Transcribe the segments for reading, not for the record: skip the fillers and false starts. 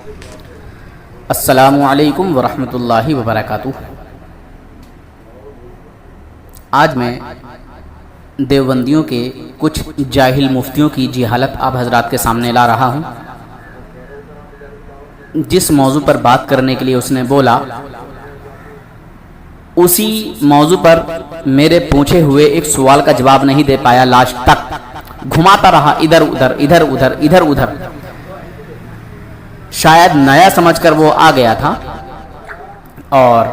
السلام علیکم ورحمۃ اللہ وبرکاتہ۔ آج میں دیوبندیوں کے کچھ جاہل مفتیوں کی جہالت آپ حضرات کے سامنے لا رہا ہوں۔ جس موضوع پر بات کرنے کے لیے اس نے بولا، اسی موضوع پر میرے پوچھے ہوئے ایک سوال کا جواب نہیں دے پایا، لاسٹ تک گھماتا رہا ادھر ادھر ادھر ادھر ادھر ادھر۔ شاید نیا سمجھ کر وہ آ گیا تھا اور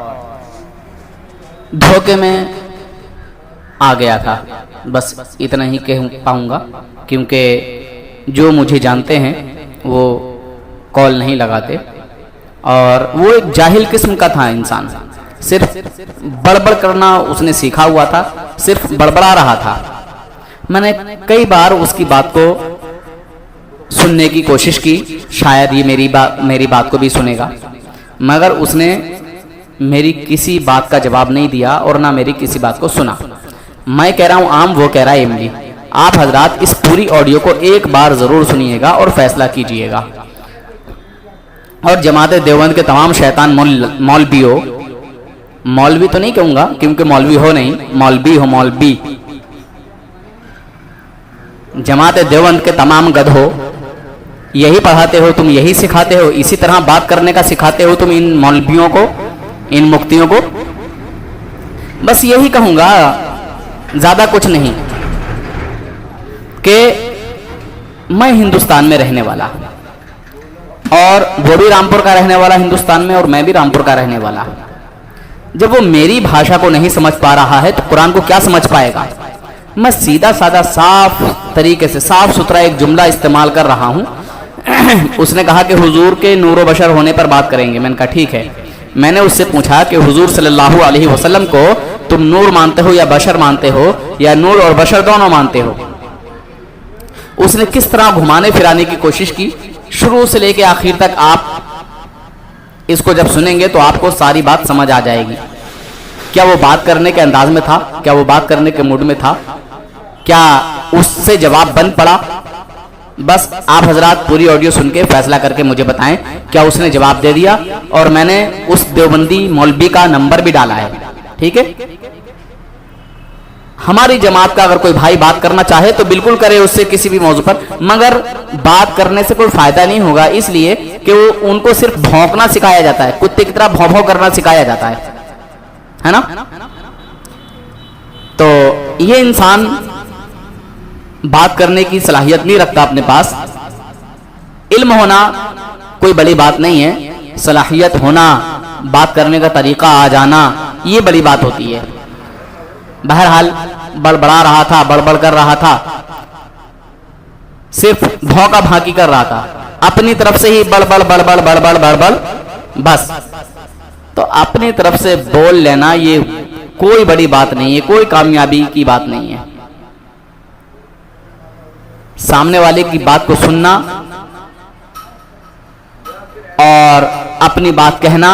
دھوکے میں آ گیا تھا، بس اتنا ہی کہہ پاؤں گا، کیونکہ جو مجھے جانتے ہیں وہ کال نہیں لگاتے، اور وہ ایک جاہل قسم کا تھا انسان، صرف بڑبڑ کرنا اس نے سیکھا ہوا تھا، صرف بڑبڑا رہا تھا۔ میں نے کئی بار اس کی بات کو سننے کی کوشش کی، شاید یہ میری بات کو بھی سنے گا، مگر اس نے میری کسی بات کا جواب نہیں دیا اور نہ میری کسی بات کو سنا۔ میں کہہ رہا ہوں عام، وہ کہہ رہا ہے املی۔ آپ حضرات اس پوری آڈیو کو ایک بار ضرور سنیے گا اور فیصلہ کیجئے گا۔ اور جماعت دیوبند کے تمام شیطان مولویوں، مولوی تو نہیں کہوں گا کیونکہ مولوی ہو نہیں، مولوی ہو، مولوی، جماعت دیوبند کے تمام گدھو، یہی پڑھاتے ہو تم، یہی سکھاتے ہو، اسی طرح بات کرنے کا سکھاتے ہو تم ان مولویوں کو، ان مفتیوں کو۔ بس یہی کہوں گا، زیادہ کچھ نہیں، کہ میں ہندوستان میں رہنے والا، اور وہ بھی رامپور کا رہنے والا ہندوستان میں، اور میں بھی رامپور کا رہنے والا۔ جب وہ میری بھاشا کو نہیں سمجھ پا رہا ہے تو قرآن کو کیا سمجھ پائے گا؟ میں سیدھا سادہ صاف طریقے سے صاف ستھرا ایک جملہ استعمال کر رہا ہوں۔ اس نے کہا کہ حضور کے نور و بشر ہونے پر بات کریں گے۔ میں نے کہا ٹھیک ہے۔ میں نے اس سے پوچھا کہ حضور صلی اللہ علیہ وسلم کو تم نور مانتے ہو یا بشر مانتے ہو، یا نور اور بشر دونوں مانتے ہو؟ اس نے کس طرح گھمانے پھرانے کی کوشش کی، شروع سے لے کے آخر تک۔ آپ اس کو جب سنیں گے تو آپ کو ساری بات سمجھ آ جائے گی۔ کیا وہ بات کرنے کے انداز میں تھا؟ کیا وہ بات کرنے کے موڈ میں تھا؟ کیا اس سے جواب بن پڑا؟ بس آپ حضرات پوری آڈیو سن کے فیصلہ کر کے مجھے بتائیں، کیا اس نے جواب دے دیا؟ اور میں نے اس دیوبندی مولوی کا نمبر بھی ڈالا ہے، ٹھیک ہے؟ ہماری جماعت کا اگر کوئی بھائی بات کرنا چاہے تو بالکل کرے اس سے کسی بھی موضوع پر، مگر بات کرنے سے کوئی فائدہ نہیں ہوگا، اس لیے کہ وہ ان کو صرف بھونکنا سکھایا جاتا ہے، کتے کی طرح بھوں بھوں کرنا سکھایا جاتا ہے نا؟ تو یہ انسان بات کرنے کی صلاحیت نہیں رکھتا اپنے پاس۔ علم ہونا کوئی بڑی بات نہیں ہے، صلاحیت ہونا، بات کرنے کا طریقہ آ جانا، یہ بڑی بات ہوتی ہے۔ بہرحال بڑبڑا رہا تھا، بڑبڑ کر رہا تھا، صرف بھونکا بھانکی کر رہا تھا، اپنی طرف سے ہی بڑبڑ بڑبڑ بڑبڑ بڑبڑ، بس۔ تو اپنی طرف سے بول لینا یہ کوئی بڑی بات نہیں ہے، کوئی کامیابی کی بات نہیں ہے۔ سامنے والے کی بات کو سننا اور اپنی بات کہنا،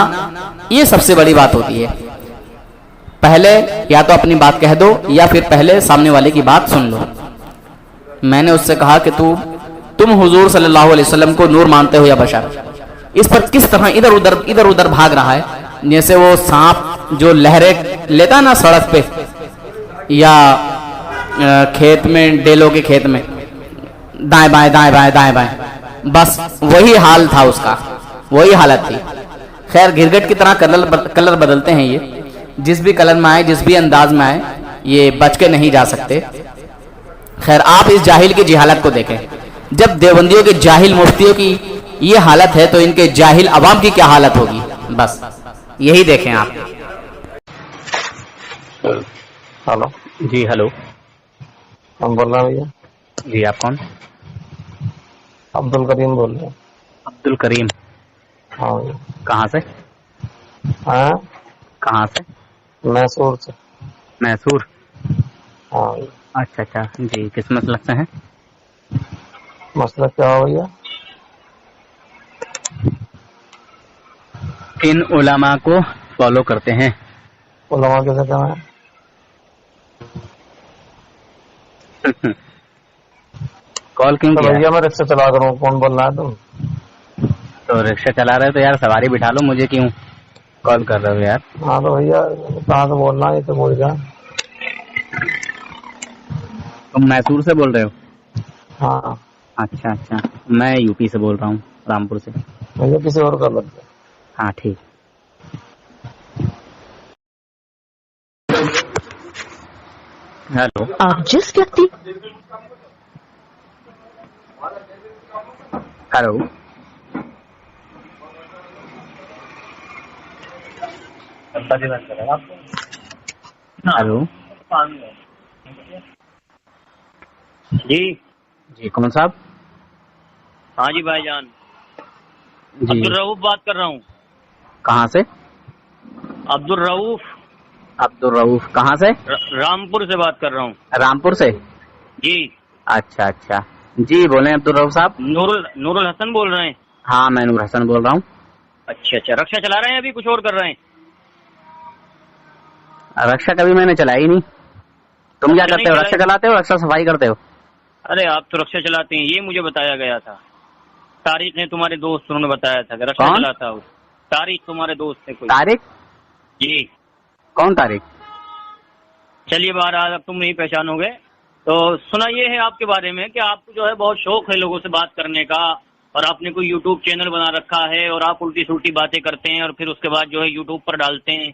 یہ سب سے بڑی بات ہوتی ہے۔ پہلے یا تو اپنی بات کہہ دو یا پھر پہلے سامنے والے کی بات سن لو۔ میں نے اس سے کہا کہ تم حضور صلی اللہ علیہ وسلم کو نور مانتے ہو یا بشر؟ اس پر کس طرح ادھر ادھر بھاگ رہا ہے، جیسے وہ سانپ جو لہریں لیتا نا سڑک پہ یا کھیت میں، ڈیلوں کے کھیت میں، دائیں بائیں دائیں بائیں دائیں بائیں، بس وہی حال تھا اس کا، وہی حالت تھی۔ خیر، گرگٹ کی طرح کلر بدلتے ہیں یہ، جس بھی کلر میں آئے، جس بھی انداز میں آئے، یہ بچ کے نہیں جا سکتے۔ خیر، آپ اس جاہل کی جہالت کو دیکھیں۔ جب دیوبندیوں کے جاہل مفتیوں کی یہ حالت ہے تو ان کے جاہل عوام کی کیا حالت ہوگی، بس یہی دیکھیں آپ۔ ہلو جی ہلو، ہم بول رہے ہیں بھیا؟ جی آپ کون؟ عبد الکریم بول رہے ہیں۔ عبد الکریم، ہاں بھیا۔ کہاں سے؟ ہاں، کہاں سے؟ میسور سے۔ میسور، ہاں بھیا۔ اچھا اچھا، جی کس مسلک سے ہیں؟ مسئلہ کیا ہو بھیا؟ کن علماء کو فالو کرتے ہیں؟ علماء کیسے کہنا ہے؟ کال کیوں تو کیا ہے؟ بھیا میں رکشہ چلا کر ہوں، کون بول رہا ہے تم؟ تو رکشا چلا رہے ہو تو یار سواری بٹھا لو, مجھے کیوں کال کر رہے ہو یار؟ ہاں تو بھیا کہاں سے بولنا ہے, یہ تو بول گیا. تم میسور سے بول رہے ہو؟ ہاں اچھا اچھا, میں یو پی سے بول رہا ہوں, رامپور سے. مجھے کسی اور کا لگتا ہے. ہاں ٹھیک. ہیلو, آپ جس ویکتی ہیلو, ہیلو. جی جی کون صاحب؟ ہاں جی بھائی جان, جی عبدالرؤف بات کر رہا ہوں. کہاں سے؟ عبدالرؤف, عبدالرؤف کہاں سے؟ رامپور سے بات کر رہا ہوں. رامپور سے. جی اچھا اچھا, جی بولیں عبدالرؤف صاحب. نور الحسن بول رہے ہیں؟ ہاں میں نور حسن بول رہا ہوں. اچھا اچھا, رکشا چلا رہے ہیں ابھی کچھ اور کر رہے ہیں؟ رکشا کبھی میں نے چلائی نہیں. تم کیا کرتے ہو, رکشا چلاتے ہو رکشا صفائی کرتے ہو؟ ارے آپ تو رکشا چلاتے ہیں, یہ مجھے بتایا گیا تھا. طارق نے, تمہارے دوست, انہوں نے بتایا تھا کہ رکشا کون؟ چلاتا ہوں. طارق تمہارے دوست تھے کوئی؟ طارق؟ جی. کون طارق؟ چلیے بہرحال اب تم نہیں پہچانو گے. تو سنا یہ ہے آپ کے بارے میں کہ آپ کو جو ہے بہت شوق ہے لوگوں سے بات کرنے کا, اور آپ نے کوئی یوٹیوب چینل بنا رکھا ہے اور آپ الٹی سلٹی باتیں کرتے ہیں اور پھر اس کے بعد جو ہے یوٹیوب پر ڈالتے ہیں.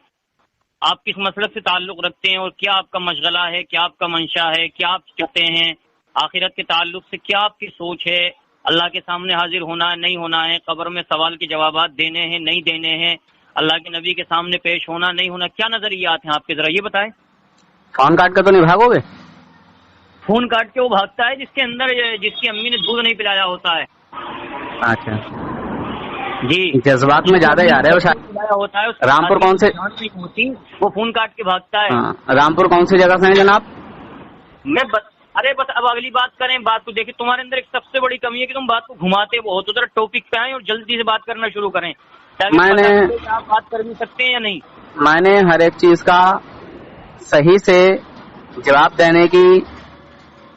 آپ کس مسلک سے تعلق رکھتے ہیں اور کیا آپ کا مشغلہ ہے, کیا آپ کا منشا ہے, کیا آپ چاہتے ہیں آخرت کے تعلق سے, کیا آپ کی سوچ ہے, اللہ کے سامنے حاضر ہونا ہے نہیں ہونا ہے, قبر میں سوال کے جوابات دینے ہیں نہیں دینے ہیں, اللہ کے نبی کے سامنے پیش ہونا نہیں ہونا, کیا نظریات ہیں آپ کے, ذرا یہ بتائیں. فون کاٹ کے تو نہیں بھاگو گے؟ فون کاٹ کے وہ بھاگتا ہے جس کے اندر جس کی امی نے دودھ نہیں پلایا ہوتا ہے. اچھا جی, جذبات میں زیادہ جا رہے ہو شاید. ہوتا ہے رامپور کون سے؟ ہوتی وہ فون کاٹ کے بھاگتا ہے. ہاں, رامپور کون سی جگہ سے ہیں جناب؟ ارے بس اب اگلی بات کریں, بات کو دیکھیں. تمہارے اندر ایک سب سے بڑی کمی ہے کہ تم بات کو گھماتے بہت, ادھر ٹاپک پہ آئیں اور جلدی سے بات کرنا شروع کریں. آپ بات کر بھی سکتے ہیں یا نہیں؟ میں نے ہر ایک چیز کا صحیح سے جواب دینے کی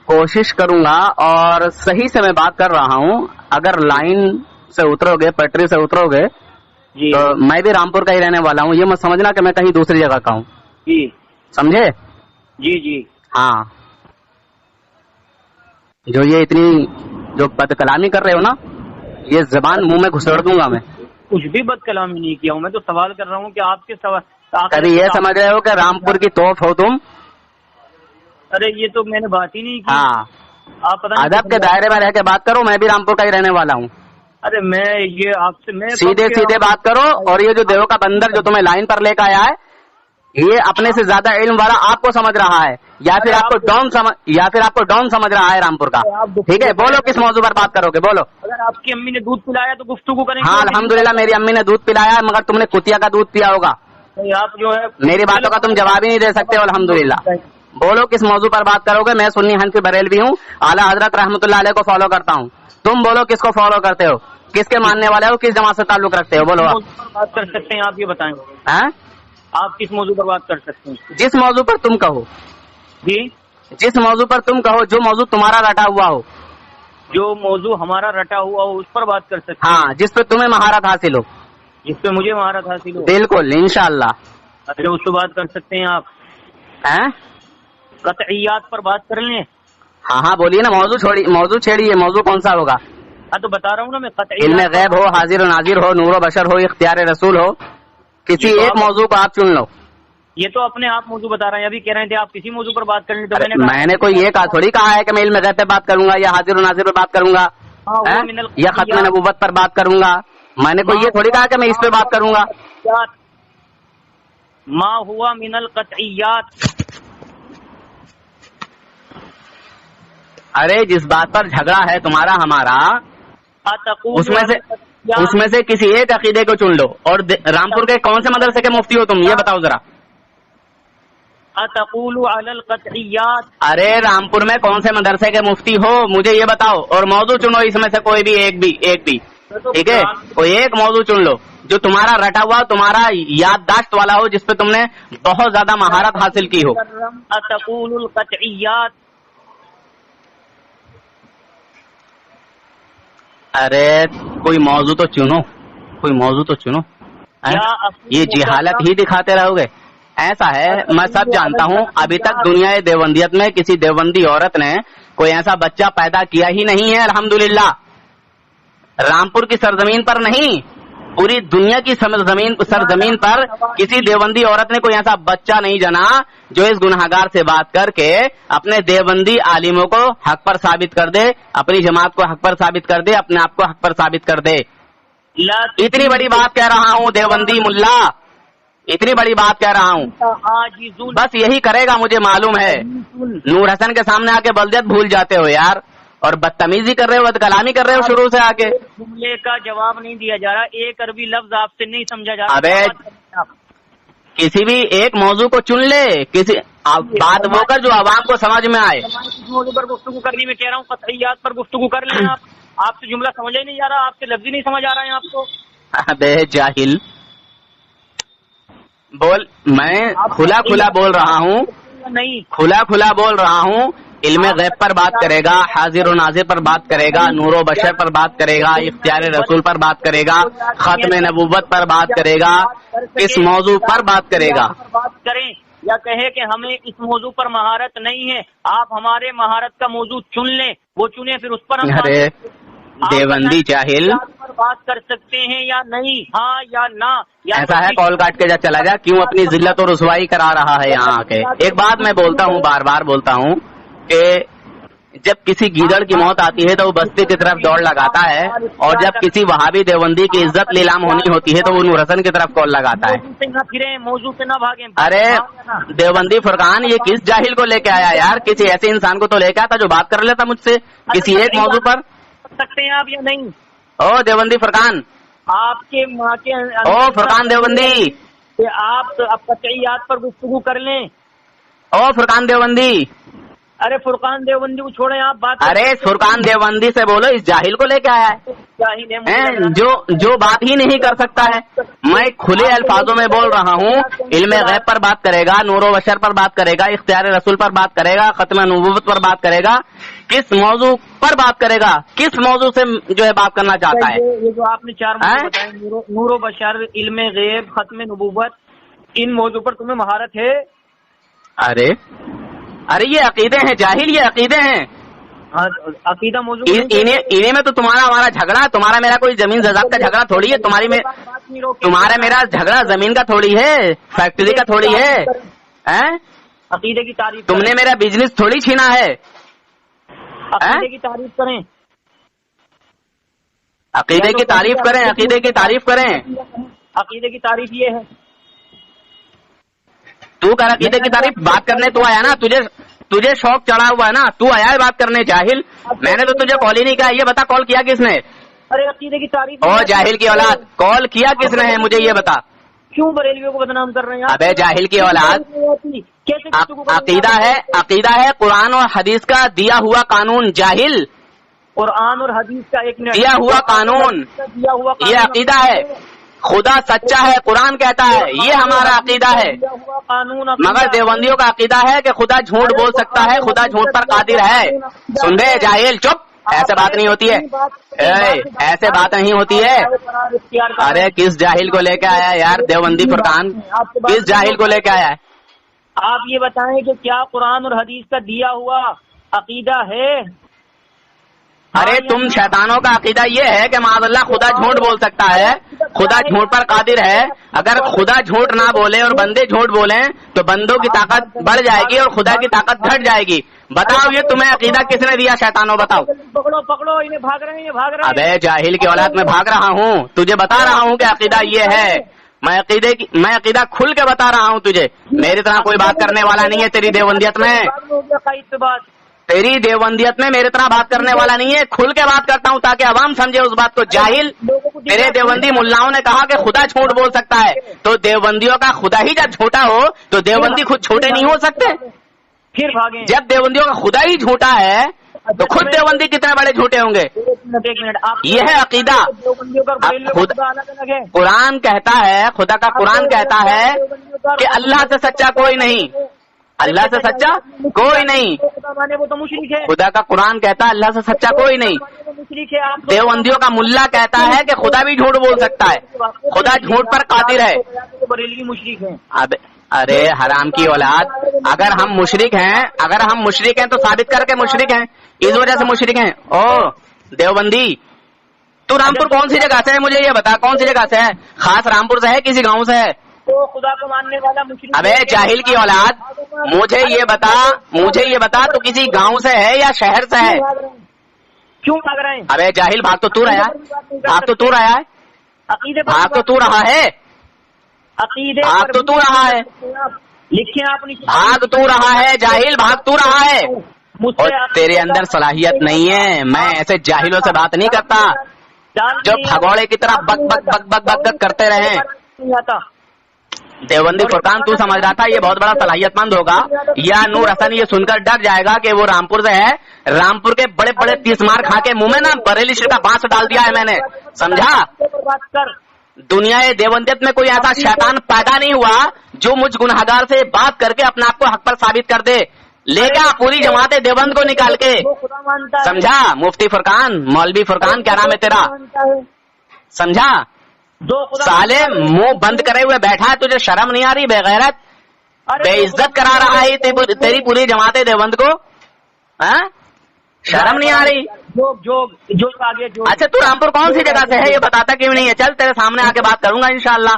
کوشش کروں گا, اور صحیح سے میں بات کر رہا ہوں. اگر لائن سے اترو گے, پٹری سے اترو گے, جی تو میں بھی رامپور کا ہی رہنے والا ہوں. یہ مت سمجھنا کہ میں کہیں دوسری جگہ کا ہوں. جی سمجھے؟ جی جی ہاں, جو یہ اتنی جو بد کلامی کر رہے ہو نا, یہ زبان منہ میں گھسڑ دوں گا میں. کچھ بھی بد کلامی نہیں کیا ہوں, میں تو سوال کر رہا ہوں کہ آپ کے سوال. کبھی یہ سمجھ رہے ہو کہ رامپور کی توف ہو تم؟ ارے یہ تو میں نے بات ہی نہیں کی. ہاں, آپ پتہ نہیں ادب کے دائرے میں رہ کے بات کرو, میں بھی رامپور کا ہی رہنے والا ہوں. ارے میں یہ آپ سے میں سیدھے سیدھے بات کرو. اور یہ جو دیو کا بندر جو تمہیں لائن پر لے کے آیا ہے, یہ اپنے سے زیادہ علم والا آپ کو سمجھ رہا ہے, یا پھر آپ کو ڈاؤن سمجھ رہا ہے رامپور کا. ٹھیک ہے, بولو کس موضوع پر بات کرو گے, بولو. اگر آپ کی امی نے دودھ پلایا تو گفتگو کریں. ہاں الحمدللہ میری امی نے دودھ پلایا, مگر تم نے کتیا کا دودھ پیا ہوگا. آپ جو ہے میری باتوں کا تم جواب ہی نہیں دے سکتے. الحمدللہ بولو کس موضوع پر بات کرو گے. میں سنی حنفی بریلوی ہوں, اعلیٰ حضرت رحمۃ اللہ علیہ کو فالو کرتا ہوں. تم بولو کس کو فالو کرتے ہو, کس کے ماننے والے ہو, کس جماعت سے تعلق رکھتے ہو, بولو. بات کر سکتے ہیں آپ, یہ بتائیں آپ کس موضوع پر بات کر سکتے ہیں؟ جس موضوع پر تم کہو. جی, جس موضوع پر تم کہو, جو موضوع تمہارا رٹا ہوا ہو. جو موضوع ہمارا رٹا ہوا ہو اس پر بات کر سکتے ہیں. ہاں, جس پہ تمہیں مہارت حاصل ہو. جس پہ مجھے مہارت حاصل ہو. بالکل, انشاءاللہ. اچھا, اس پہ بات کر سکتے ہیں آپ. قطعیات پر بات کر لیں. ہاں ہاں بولیے نا, موضوع چھیڑیے. موضوع کون سا ہوگا؟ ہاں تو بتا رہا ہوں نا میں. علم غیب ہو, حاضر و ناظر ہو, نور و بشر ہو, اختیار رسول ہو, کسی ایک موضوع کو آپ چن لو. یہ تو اپنے آپ موضوع بتا رہے ہیں, ابھی کہہ رہے تھے آپ کسی موضوع پر بات کریں. تو میں نے کوئی یہ تھوڑی کہا ہے کہ میں علم غیب پہ بات کروں گا, یا حاضر و ناظر پہ بات کروں گا, یا ختم نبوت پر بات کروں گا. میں نے کوئی یہ تھوڑی کہا کہ میں اس پہ بات کروں گا. ما ہوا من القطعیات. ارے جس بات پر جھگڑا ہے تمہارا ہمارا, اس میں سے کسی ایک عقیدے کو چن لو. اور رامپور کے کون سے مدرسے کے مفتی ہو تم, یہ بتاؤ ذرا. اتقول علی القطعیات. ارے رامپور میں کون سے مدرسے کے مفتی ہو مجھے یہ بتاؤ, اور موضوع چنو اس میں سے کوئی بھی ایک بھی. ٹھیک ہے, کوئی ایک موضوع چن لو جو تمہارا رٹا ہوا, تمہارا یادداشت والا ہو, جس پہ تم نے بہت زیادہ مہارت حاصل کی ہو. اتقول القطعیات. ارے کوئی موضوع تو چنو، کوئی موضوع تو چنو. یہ جہالت ہی دکھاتے رہو گے. ایسا ہے، میں سب جانتا ہوں ابھی تک دنیا دیوبندیت میں کسی دیوبندی عورت نے کوئی ایسا بچہ پیدا کیا ہی نہیں ہے الحمدللہ. رامپور کی سرزمین پر نہیں، پوری دنیا کی سرزمین پر کسی دیوبندی عورت نے کوئی ایسا بچہ نہیں جنا جو اس گنہگار سے بات کر کے اپنے دیوبندی عالموں کو حق پر ثابت کر دے، اپنی جماعت کو حق پر ثابت کر دے، اپنے آپ کو حق پر ثابت کر دے. اتنی بڑی بات کہہ رہا ہوں دیوبندی ملا، اتنی بڑی بات کہہ رہا ہوں. بس یہی کرے گا مجھے معلوم ہے. نور حسن کے سامنے آ کے بلدیت بھول جاتے ہو یار، اور بدتمیزی کر رہے ہو، بد کلامی کر رہے ہو شروع سے آ کے. جملے کا جواب نہیں دیا جا رہا، ایک عربی لفظ آپ سے نہیں سمجھا جا رہا. ابے کسی بھی ایک موضوع کو چن لے، کسی بات وہ کر جو عوام کو سمجھ میں آئے. اس موضوع پر گفتگو کرنی میں کہہ رہا ہوں، قطعیات پر گفتگو کر لیں. آپ سے جملہ سمجھا ہی نہیں جا رہا، آپ سے لفظ ہی نہیں سمجھ آ رہا ہے آپ کو. ابے جاہل بول، میں کھلا کھلا بول رہا ہوں، نہیں کھلا کھلا بول رہا ہوں. علم غیب پر بات کرے گا، حاضر و ناظر پر بات کرے گا، نور و بشر پر بات کرے گا، اختیار رسول پر بات کرے گا، ختم نبوت پر بات کرے گا، اس موضوع پر بات کرے گا. بات کریں یا کہے کہ ہمیں اس موضوع پر مہارت نہیں ہے، آپ ہمارے مہارت کا موضوع چن لیں، وہ چنیں، پھر اس پر ہم ارے دیوبندی جاہل پر بات کر سکتے ہیں یا نہیں، ہاں یا نہ. ایسا ہے کال کاٹ کے جا چلا جا، کیوں اپنی ذلت و رسوائی کرا رہا ہے یہاں آ کے. ایک بات میں بولتا ہوں، بار بار بولتا ہوں کہ جب کسی گیدڑ کی موت آتی ہے تو وہ بستی کی طرف دوڑ لگاتا ہے، اور جب کسی وہابی دیوبندی کی عزت نیلام ہونی ہوتی ہے تو وہ نور حسن کی طرف کال لگاتا ہے. موضوع سے نہ بھاگیں. ارے دیوبندی فرقان یہ کس جاہل کو لے کے آیا یار؟ کسی ایسے انسان کو تو لے کے آتا جو بات کر لیتا مجھ سے کسی ایک موضوع پر. سکتے ہیں آپ یا نہیں؟ او دیوبندی فرقان، آپ کے ماں کے او فرقان دیوبندی، کہ آپ قطعیات پر گفتگو کر لیں. او فرقان دیوبندی. ارے فرقان دیوبندی کو چھوڑیں، آپ بات. ارے فرقان دیوبندی سے بولو، اس جاہل کو لے کے آیا ہے جو بات ہی نہیں کر سکتا ہے. میں کھلے الفاظوں میں بول رہا ہوں، علم غیب پر بات کرے گا، نور و بشر پر بات کرے گا، اختیار رسول پر بات کرے گا، ختم نبوت پر بات کرے گا. کس موضوع پر بات کرے گا؟ کس موضوع سے جو ہے بات کرنا چاہتا ہے؟ یہ جو آپ نے چار موضوع بتائے، نور و بشر، علم غیب، ختم نبوت، ان موضوع پر تمہیں مہارت ہے؟ ارے یہ عقیدے ہیں جاہل، یہ عقیدے ہیں. عقیدہ موضوع انہیں میں تو تمہارا ہمارا جھگڑا، تمہارا میرا کوئی زمین زائداد کا جھگڑا تھوڑی ہے. تمہارا میرا جھگڑا زمین کا تھوڑی ہے، فیکٹری کا تھوڑی ہے. عقیدے کی تعریف تم نے میرا بزنس تھوڑی چھینا ہے. عقیدے کی تعریف کریں، عقیدے کی تعریف کریں، عقیدے کی تعریف کریں. عقیدے کی تعریف یہ ہے. تو کر عقیدے کی تعریف. بات کرنے تو آیا نا، تجھے شوق چڑھا ہوا ہے نا، تو آیا ہے بات کرنے جاہل. میں نے تو تجھے کال ہی نہیں کیا. یہ بتا کال کیا کس نے؟ ارے عقیدے کی تعریف. او جاہل کی اولاد، کال کیا کس نے ہے مجھے یہ بتا. کیوں بریلویوں کو بدنام کر رہے ہیں؟ ابے جاہل کی اولاد، عقیدہ ہے قرآن اور حدیث کا دیا ہوا قانون. جاہل، قرآن اور حدیث کا ایک دیا ہوا قانون، یہ عقیدہ ہے. خدا سچا ہے، قرآن کہتا ہے، یہ ہمارا عقیدہ ہے. مگر دیوبندیوں کا عقیدہ ہے کہ خدا جھوٹ بول سکتا ہے، خدا جھوٹ پر قادر ہے. سن بے جاہل، چپ، ایسے بات نہیں ہوتی ہے، ایسے بات نہیں ہوتی ہے. ارے کس جاہل کو لے کے آیا یار دیوبندی فرقان؟ کس جاہل کو لے کے آیا ہے؟ آپ یہ بتائیں کہ کیا قرآن اور حدیث کا دیا ہوا عقیدہ ہے؟ ارے تم شیطانوں کا عقیدہ یہ ہے کہ معاذ اللہ خدا جھوٹ بول سکتا ہے، خدا جھوٹ پر قادر ہے. اگر خدا جھوٹ نہ بولے اور بندے جھوٹ بولیں تو بندوں کی طاقت بڑھ جائے گی اور خدا کی طاقت گھٹ جائے گی. بتاؤ یہ تمہیں عقیدہ کس نے دیا شیطانوں؟ بتاؤ. پکڑو انہیں، بھاگ رہے ہیں، بھاگ رہے ہیں. ابے جاہل کی اولاد، میں بھاگ رہا ہوں؟ تجھے بتا رہا ہوں کہ عقیدہ یہ ہے. میں عقیدہ کھل کے بتا رہا ہوں تجھے. میری طرح کوئی بات کرنے والا نہیں ہے تیری دیوبندیت میں. تیری دیوبندیت میں میرے طرح بات کرنے والا نہیں ہے. کھل کے بات کرتا ہوں تاکہ عوام سمجھے اس بات کو. جاہل، میرے دیوبندی ملاؤں نے کہا کہ خدا جھوٹ بول سکتا ہے، تو دیوبندیوں کا خدا ہی جب جھوٹا ہو تو دیوبندی خود چھوٹے نہیں ہو سکتے؟ پھر بھاگیں. جب دیوبندیوں کا خدا ہی جھوٹا ہے تو خود دیوبندی کتنے بڑے جھوٹے ہوں گے؟ یہ ہے عقیدہ. قرآن کہتا ہے، خدا کا قرآن کہتا ہے کہ اللہ سے سچا کوئی نہیں، اللہ سے سچا کوئی نہیں. خدا کا قرآن کہتا ہے اللہ سے سچا کوئی نہیں. मुशरिक है आप। देवबंदियों का मुल्ला कहता है कि खुदा भी झूठ बोल सकता है, खुदा झूठ पर कादिर है। बरेलवी मुशरिक है। अब अरे हराम की औलाद, अगर हम मुशरिक हैं तो साबित करके मुशरिक हैं, इस वजह से मुशरिक हैं। ओ देवबंदी, तू रामपुर कौन सी जगह से है, मुझे ये बता, कौन सी जगह से है? खास रामपुर से है, किसी गांव से है? तो खुदा को मानने वाला मुशरिक। अबे जाहिल की औलाद, मुझे ये बता तू किसी गांव से है या शहर से है? क्यों भाग रहे हैं? अबे जाहिल, भाग तो तू रहा है, भाग तो तू रहा है, अकीदे भाग तो तू रहा है, अकीदे भाग तो तू रहा है, लिखे आपने, भाग तू रहा है, जाहिल भाग तू रहा है। और तेरे अंदर सलाहियत नहीं है, मैं ऐसे जाहिलों से बात नहीं करता जो भगोड़े की तरह बक बक बक बक बक बक करते रहे। देवबंदी फुरकान, तू समझ रहा था ये बहुत बड़ा सलाहियतमंद होगा, या नूर हसन ये सुनकर डर जाएगा कि वो रामपुर से है, रामपुर के बड़े बड़े 30 मार खा के मुंह में ना बरेली शरीफ का बांस डाल दिया है मैंने, समझा? दुनिया देवबंदियत में कोई ऐसा शैतान पैदा नहीं हुआ जो मुझ गुनहगार से बात करके अपने आप को हक पर साबित कर दे। लेगा पूरी जमाते देवबंद को निकाल के, समझा? मुफ्ती फुरकान, मौलवी फुरकान, क्या नाम है तेरा, समझा? साले मुंह बंद करे हुए बैठा है, तुझे शर्म नहीं आ रही? बेगैरत, बेइज्जत करा रहा है तेरी पूरी जमाते देवबंद को, हाँ? शर्म नहीं आ रही? आगे अच्छा तू रामपुर कौन सी जगह से है ये बताता क्यों नहीं है? चल तेरे सामने आके बात करूंगा इंशाल्लाह,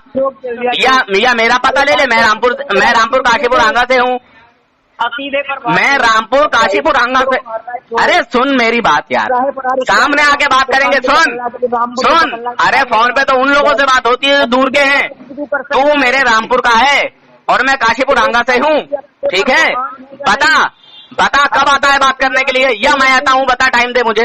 या मेरा पता ले ले, मैं रामपुर काशीपुर आंगा से हूँ, मैं रामपुर काशीपुर आंगा से। अरे सुन मेरी बात यार, सामने आके बात करेंगे, सुन। अरे फोन पे तो उन लोगों से बात होती है जो दूर के हैं, तू मेरे रामपुर का है और मैं काशीपुर आंगा से हूँ, ठीक है? बता कब आता है बात करने के लिए, या मैं आता हूँ, बता, टाइम दे मुझे।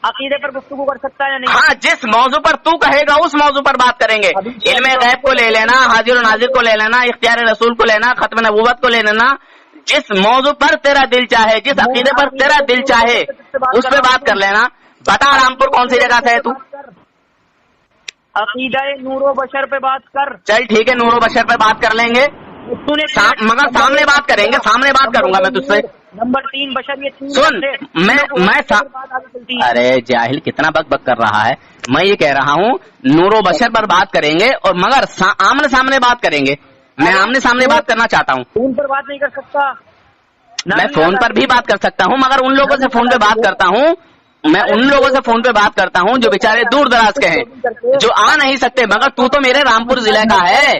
अकीदे पर गुफ्तगू कर सकता है या नहीं? हाँ, जिस मौजू पर तू कहेगा उस मौजू पर बात करेंगे। इल्मे गैब को ले लेना, हाजिर और नाजिर को ले लेना, इख्तियार रसूल को लेना, खत्म नबूवत को ले लेना, जिस मौजू पर तेरा दिल चाहे, जिस अकीदे पर तेरा दिल चाहे उस पर बात कर लेना। बता रामपुर कौन सी जगह से है तू? अकीदा नूरो बशर पे बात कर। चल ठीक है, नूरो बशर पे बात कर लेंगे, मगर सामने बात करेंगे, सामने बात करूंगा मैं तुझसे। नंबर 3 बशर, ये सुन, मैं अरे जाहिल कितना बक बक कर रहा है। मैं ये कह रहा हूँ नूरो बशर पर बात करेंगे, और मगर आमने सामने बात करेंगे। मैं आमने सामने बात करना चाहता हूँ। फोन पर बात नहीं कर सकता? मैं फोन पर भी बात कर सकता हूँ, मगर उन लोगों से फोन पे बात करता हूँ, मैं उन लोगों से फोन पे बात करता हूँ जो बेचारे दूर दराज के हैं, जो आ नहीं सकते। मगर तू तो मेरे रामपुर जिले का है,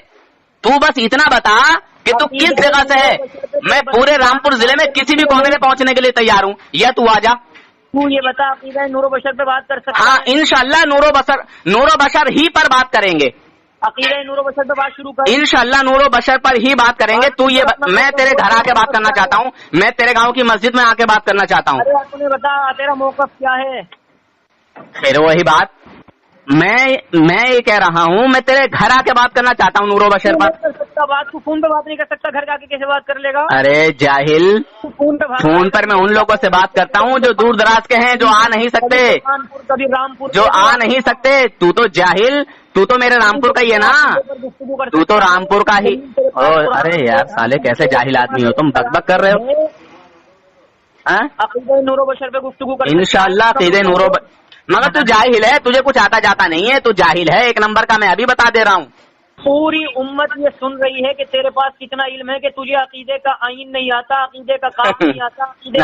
तू बस इतना बता कि तू किस जगह से है। मैं पूरे रामपुर जिले में किसी भी कोने में पहुंचने के लिए तैयार हूँ, या तू आ जा। तू ये बता, अकीदा नूरो बशर पे बात कर सकता? हाँ इंशाल्लाह नूरो बशर ही पर बात करेंगे। अकीदा नूरो बशर पे बात शुरू कर। इंशाल्लाह नूरो बशर पर ही बात करेंगे। तू ये मैं तेरे घर आके बात करना चाहता हूँ, मैं तेरे गांव की मस्जिद में आके बात करना चाहता हूँ। अरे तूने बता तेरा मौक़िफ़ क्या है? फिर वही बात, मैं ये कह रहा हूँ, मैं तेरे घर आके बात करना चाहता हूँ नूरो बशर पर। कर सकता बात? तू फोन पे बात नहीं कर सकता, घर आके कैसे बात कर लेगा? अरे जाहिल, फोन पर मैं उन लोगों से बात करता हूँ जो दूर दराज के हैं, जो आ नहीं सकते, कभी रामपुर, जो आ नहीं सकते। तू तो जाहिल, तू तो मेरे रामपुर का ही है ना, तू तो रामपुर का ही। अरे यार साले कैसे जाहिल आदमी हो तुम, बक बक कर रहे हो। अकीदा नूरो बशर पे गुफ्तगू कर इंशाल्लाह अकीदा नूरो, मगर तू जाहिल है, तुझे कुछ आता जाता नहीं है, तू जाहिल है एक नंबर का, मैं अभी बता दे रहा हूँ। पूरी उम्मत ये सुन रही है कि तेरे पास कितना इल्म है, कि तुझे अकीदे का आइन नहीं आता, अकीदे का काम नहीं आता, अकीदे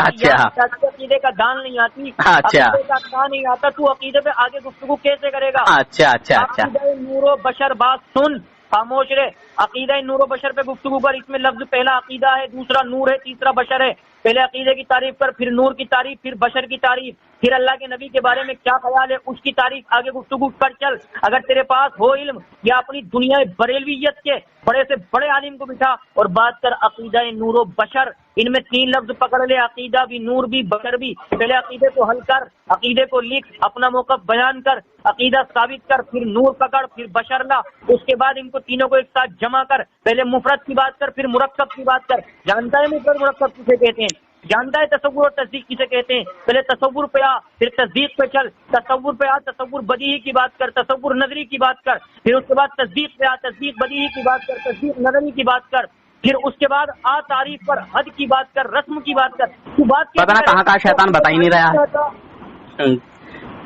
का दान नहीं आती, अकीदे का का नहीं आता, तू अकीदे पे आगे गुफ्तगू कैसे करेगा? अच्छा। अकीदा नूरो बशर, बात सुन, खामोश रहे। अकीदा नूरो बशर पे गुफ्तगू कर। इसमें लफ्ज पहला अकीदा है, दूसरा नूर है, तीसरा बशर है। पहले अकीदे की तारीफ कर, फिर नूर की तारीफ, फिर बशर की तारीफ, फिर अल्लाह के नबी के बारे में क्या ख्याल है उसकी तारीफ, आगे गुफ्तगू कर चल। अगर तेरे पास हो इल्म, या अपनी दुनिया बरेलवियत के बड़े से बड़े आलिम को बिठा और बात कर अकीदा नूरो बशर। इनमें 3 लफ्ज पकड़ ले, अकीदा भी, नूर भी, बशर भी। पहले अकीदे को हल कर, अकीदे को लिख, अपना मौक़िफ़ बयान कर, अकीदा साबित कर, फिर नूर पकड़, फिर बशर ला। उसके बाद इनको तीनों को एक साथ जमा कर। पहले मुफरद की बात कर, फिर मुरक्कब की बात कर। जानता है मुफरद मुरक्कब किसे कहते हैं? जानता है तसव्वुर और तस्दीक किसे कहते हैं? पहले तसव्वुर पे आ, फिर तस्दीक पे चल। तसव्वुर पे आ, तसव्वुर बदीही की बात कर, तसव्वुर नजरी की बात कर। फिर उसके बाद तस्दीक पे आ, तस्दीक बदीही की बात कर, तस्दीक नजरी की बात कर। फिर उसके बाद आ तारीफ पर, हद की बात कर, रस्म की बात कर। तू बात पता ना कहाँ का शैतान बता ही नहीं रहा है।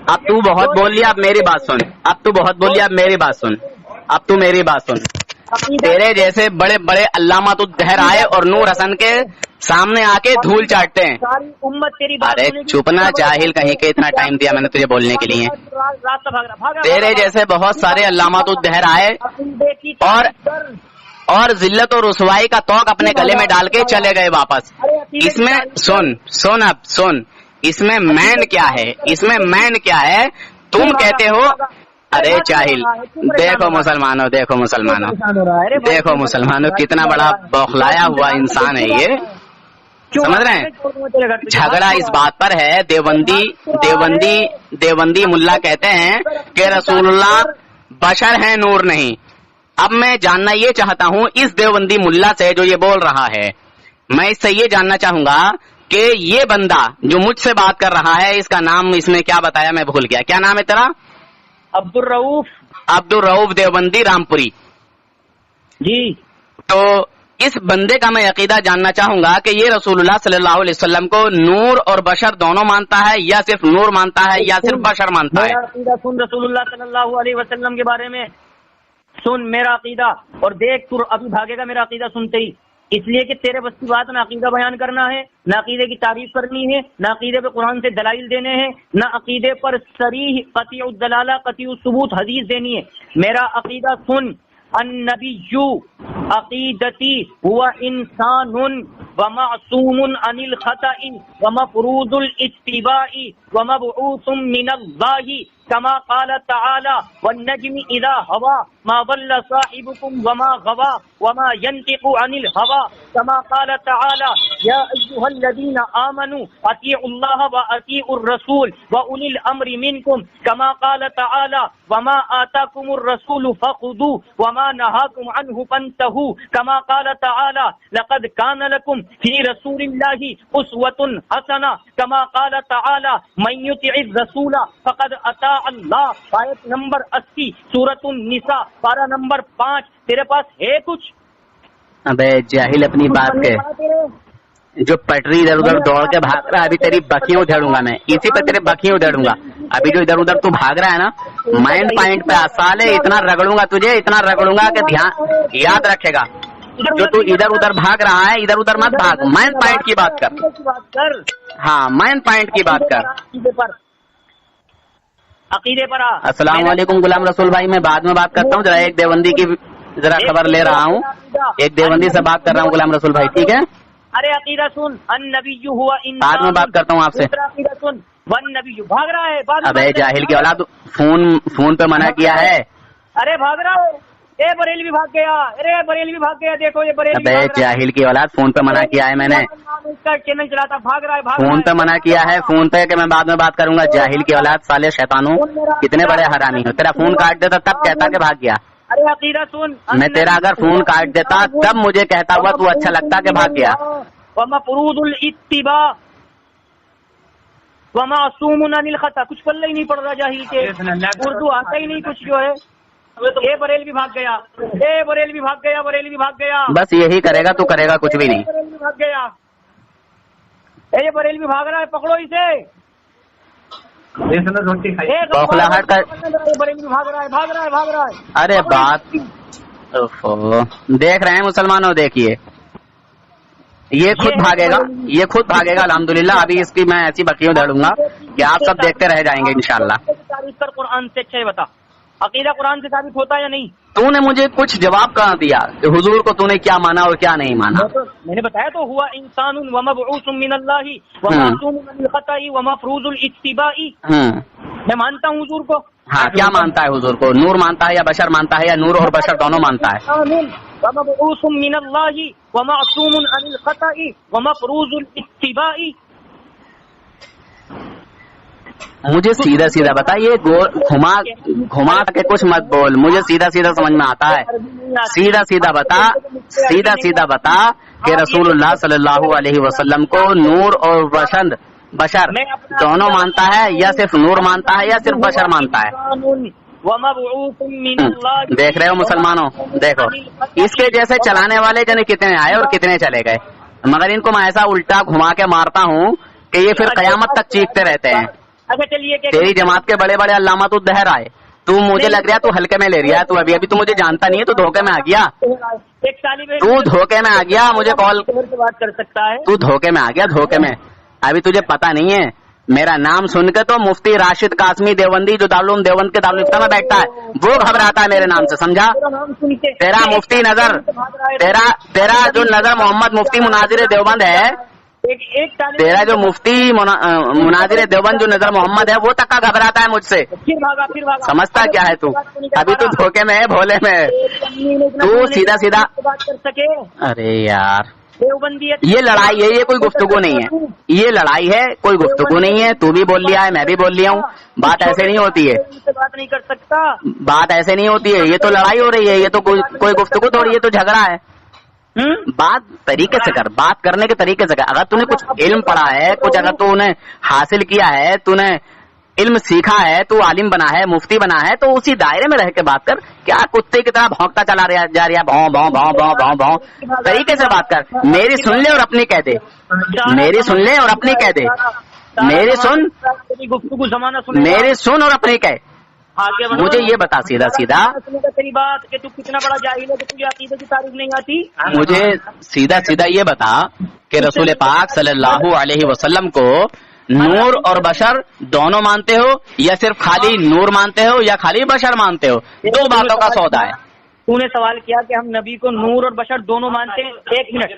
اب تو بہت بول لیا، اب میری بات سن. اب تو بہت بول لیا، اب میری بات سن. اب تو میری بات سن. تیرے جیسے بڑے بڑے علامات الدہر آئے اور نور حسن کے سامنے آ کے دھول چاٹتے ہیں. ساری امت تیری بات ارے چپنا جاہل کہیں کے، اتنا ٹائم دیا میں نے تجھے بولنے کے لیے. تیرے جیسے بہت سارے علامات الدہر آئے اور ذلت اور رسوائی کا توق اپنے گلے میں ڈال کے چلے گئے واپس. اس میں سن اب سن، اس میں مین کیا ہے؟ اس میں مین کیا ہے؟ تم کہتے ہو ارے جاہل. دیکھو مسلمانوں، دیکھو مسلمانوں، دیکھو مسلمانوں، کتنا بڑا بوکھلایا ہوا انسان ہے یہ. سمجھ رہے ہیں؟ جھگڑا اس بات پر ہے، دیوبندی ملا کہتے ہیں کہ رسول اللہ بشر ہیں، نور نہیں. اب میں جاننا یہ چاہتا ہوں اس دیوبندی ملا سے جو یہ بول رہا ہے، میں اس سے یہ جاننا چاہوں گا کہ یہ بندہ جو مجھ سے بات کر رہا ہے، اس کا نام اس نے کیا بتایا؟ میں بھول گیا. کیا نام ہے تیرا؟ عبدالرؤف دیوبندی رامپوری. جی. تو اس بندے کا میں عقیدہ جاننا چاہوں گا کہ یہ رسول اللہ صلی اللہ علیہ وسلم کو نور اور بشر دونوں مانتا ہے، یا صرف نور مانتا ہے، یا صرف بشر مانتا ہے؟ میرا عقیدہ سن رسول اللہ صلی اللہ علیہ وسلم کے بارے میں، سن میرا عقیدہ. اور دیکھ تو ابھی بھاگے گا میرا عقیدہ سنتے ہی، اس لیے کہ تیرے بس کی بات نہ عقیدہ بیان کرنا ہے، نہ عقیدے کی تعریف کرنی ہے، نہ عقیدے پہ قرآن سے دلائل دینے ہیں، نہ عقیدے پر صریح قطعی الدلالہ قطعی الثبوت حدیث دینی ہے. میرا عقیدہ سن. النبی عقیدتی ہوا انسان ومعصوم عن الخطأ ومفروض الاتباع ومبعوث من اللہ كما قال تعالى والنجم اذا هوى ما ضل صاحبكم وما غوى وما ينطق عن الهوى كما قال تعالى يا ايها الذين امنوا اطيعوا الله واطيعوا الرسول واولي الامر منكم كما قال تعالى وما آتاكم الرسول فخذوه وما نهاكم عنه فانتهوا كما قال تعالى لقد كان لكم في رسول الله اسوة حسنة كما قال تعالى من يطع الرسول فقد اطاع اللہ. آیت نمبر 80 سورۃ النساء پارہ نمبر 5. تیرے پاس ہے کچھ؟ ابے جاہل اپنی بات کے جو پٹری ادھر ادھر دوڑ کے بھاگ رہا ہے، ابھی تیری بکیاں ادھیڑوں گا میں، اسی پہ تیرے بکیاں ادھیڑوں گا. ابھی جو ادھر ادھر تو بھاگ رہا ہے نا، مائنڈ پوائنٹ پہ سالے اتنا رگڑوں گا تجھے، اتنا رگڑوں گا کہ دھیان یاد رکھے گا. جو تو ادھر ادھر بھاگ رہا ہے، ادھر ادھر مت بھاگ، مائنڈ پوائنٹ کی بات کر. ہاں مائنڈ پوائنٹ کی بات کر. عقیدے پر السلام علیکم غلام رسول بھائی، میں بعد میں بات کرتا ہوں، ذرا ایک دیوبندی کی ذرا خبر لے رہا ہوں، ایک دیوبندی سے بات کر رہا ہوں غلام رسول بھائی، ٹھیک ہے؟ ارے عقیدہ سن. النبی ہوا انسان. بعد میں بات کرتا ہوں آپ سے. عقیدہ سن. والنبی بھاگ رہا ہے. ابے جاہل کی اولاد، فون پہ منع کیا ہے. ارے بھاگ رہا ہے. اے بریلوی بھاگ گیا. ارے بریلوی بھاگ گیا. دیکھو یہ بریلوی. ابے جاہل کی اولاد، فون پہ منع کیا ہے میں نے. اس کا چینل چلاتا بھاگ رہا ہے. فون پہ منع کیا ہے، فون پہ کہ میں بعد میں بات کروں گا. جاہل کی اولاد، سالے شیطانوں، کتنے بڑے حرامی ہو. تیرا فون کاٹ دیتا تب کہتا کہ بھاگ گیا. ارے عقیدہ سن. میں تیرا اگر فون کاٹ دیتا تب مجھے کہتا ہوا تو اچھا لگتا کہ بھاگ گیا. ومفروض الاتباع ومعصوم عن الخطا. کچھ پلے ہی نہیں پڑ رہا جاہل کے، اردو آتا ہی نہیں کچھ جو ہے. اے بریلوی بھاگ گیا. اے بریلوی بھاگ گیا. بریلوی بھاگ گیا. بس یہی کرے گا تو کرے گا کچھ بھی نہیں. بریلوی بھاگ گیا. اے بریلوی بھاگ رہا ہے، پکڑو اسے. بوکھلاہٹ کا بریلوی بھاگ رہا ہے. بھاگ رہا ہے. بھاگ رہا ہے. ارے بات دیکھ رہے ہیں مسلمانوں، دیکھیے یہ خود بھاگے گا، یہ خود بھاگے گا الحمدللہ. ابھی اس کی میں ایسی بکیوں دھڑوں گا کہ آپ سب دیکھتے رہ جائیں گے انشاءاللہ. تعریف کر قرآن سے. اچھا یہ بتا، عقیدہ قرآن سے ثابت ہوتا ہے یا نہیں؟ تو نے مجھے کچھ جواب کہاں دیا کہ حضور کو تو نے کیا مانا اور کیا نہیں مانا. میں نے بتایا تو ہوا انسان ومبعوث من اللہ ومعصوم من الخطأ ومفروض الاتباع. میں مانتا ہوں حضور کو. ہاں کیا مانتا ہے حضور کو؟ نور مانتا ہے یا بشر مانتا ہے یا نور اور بشر دونوں مانتا ہے؟ ومبعوث من اللہ ومعصوم عن الخطأ ومفروض الاتباع. مجھے سیدھا سیدھا بتا، یہ گھما کے کچھ مت بول، مجھے سیدھا سیدھا سمجھ میں آتا ہے. سیدھا سیدھا بتا کہ رسول اللہ صلی اللہ علیہ وسلم کو نور اور بشر دونوں مانتا ہے، یا صرف نور مانتا ہے یا صرف بشر مانتا ہے؟ دیکھ رہے ہو مسلمانوں، دیکھو اس کے جیسے چلانے والے جنے کتنے آئے اور کتنے چلے گئے، مگر ان کو میں ایسا الٹا گھما کے مارتا ہوں کہ یہ پھر قیامت تک چیختے رہتے ہیں. अच्छा चलिए, तेरी जमात के बड़े बड़े अल्लामा तो दहर आए, तू मुझे लग रहा है तू हल्के में ले रहा है, तू अभी तू मुझे जानता नहीं है, तू धोखे में आ गया, एक तालिब तू धोखे में आ गया, मुझे कॉल से बात कर सकता है। तू धोखे में आ गया, धोखे में। अभी तुझे पता नहीं है, मेरा नाम सुन के तो मुफ्ती राशिद कासमी देवबंदी जो दारुल उलूम देवबंद के दारुल इफ्ता में बैठता है वो घबराता है मेरे नाम से, समझा? तेरा मुफ्ती नजर, तेरा जो नजर मोहम्मद मुफ्ती मुनाजिर देवबंद है, तेरा जो मुफ्ती मुनाजिर देवबंद जो नजर मोहम्मद है वो तक का घबराता है मुझसे। फिर भागा समझता क्या है तू? अभी तू धोखे में है, भोले में है, तू सीधा सीधा बात कर सके। अरे यार देवबंदी ये लड़ाई है, ये कोई गुफ्तगू नहीं है, ये लड़ाई है, कोई गुफ्तगू नहीं है। तू भी बोल लिया है, मैं भी बोल लिया हूँ, बात ऐसे नहीं होती है, बात नहीं कर सकता, बात ऐसे नहीं होती है। ये तो लड़ाई हो रही है, ये तो कोई गुफ्तगू थोड़ी, ये तो झगड़ा है। बात तरीके से कर, बात करने के तरीके से कर। अगर तूने कुछ इल्म पढ़ा है, कुछ अगर तूने हासिल किया है, तूने इल्म सीखा है, तू आलिम बना है, मुफ्ती बना है, तो उसी दायरे में रह के बात कर। क्या कुत्ते की तरह भौंकता चला जा रहा, भौं भौं भौं भौं भौं भौं, तरीके से बात कर। मेरी सुन ले और अपनी कह दे, मेरी सुन ले और अपनी कह दे, मेरी सुन, गुफ्तगू जमाना मेरी सुन और अपनी कह। मुझे ये बता सीधा सीधा, तेरी बात कि तू कितना बड़ा जाहिल है कि तुझे अकीदे की तारीफ नहीं आती। मुझे सीधा सीधा ये बता कि रसूल पाक सल्लल्लाहु अलैहि वसल्लम को नूर और बशर दोनों मानते हो, या सिर्फ खाली नूर मानते हो, या खाली बशर मानते हो? दो बातों का सौदा है। तूने सवाल किया कि हम नबी को नूर और बशर दोनों मानते हैं, एक मिनट,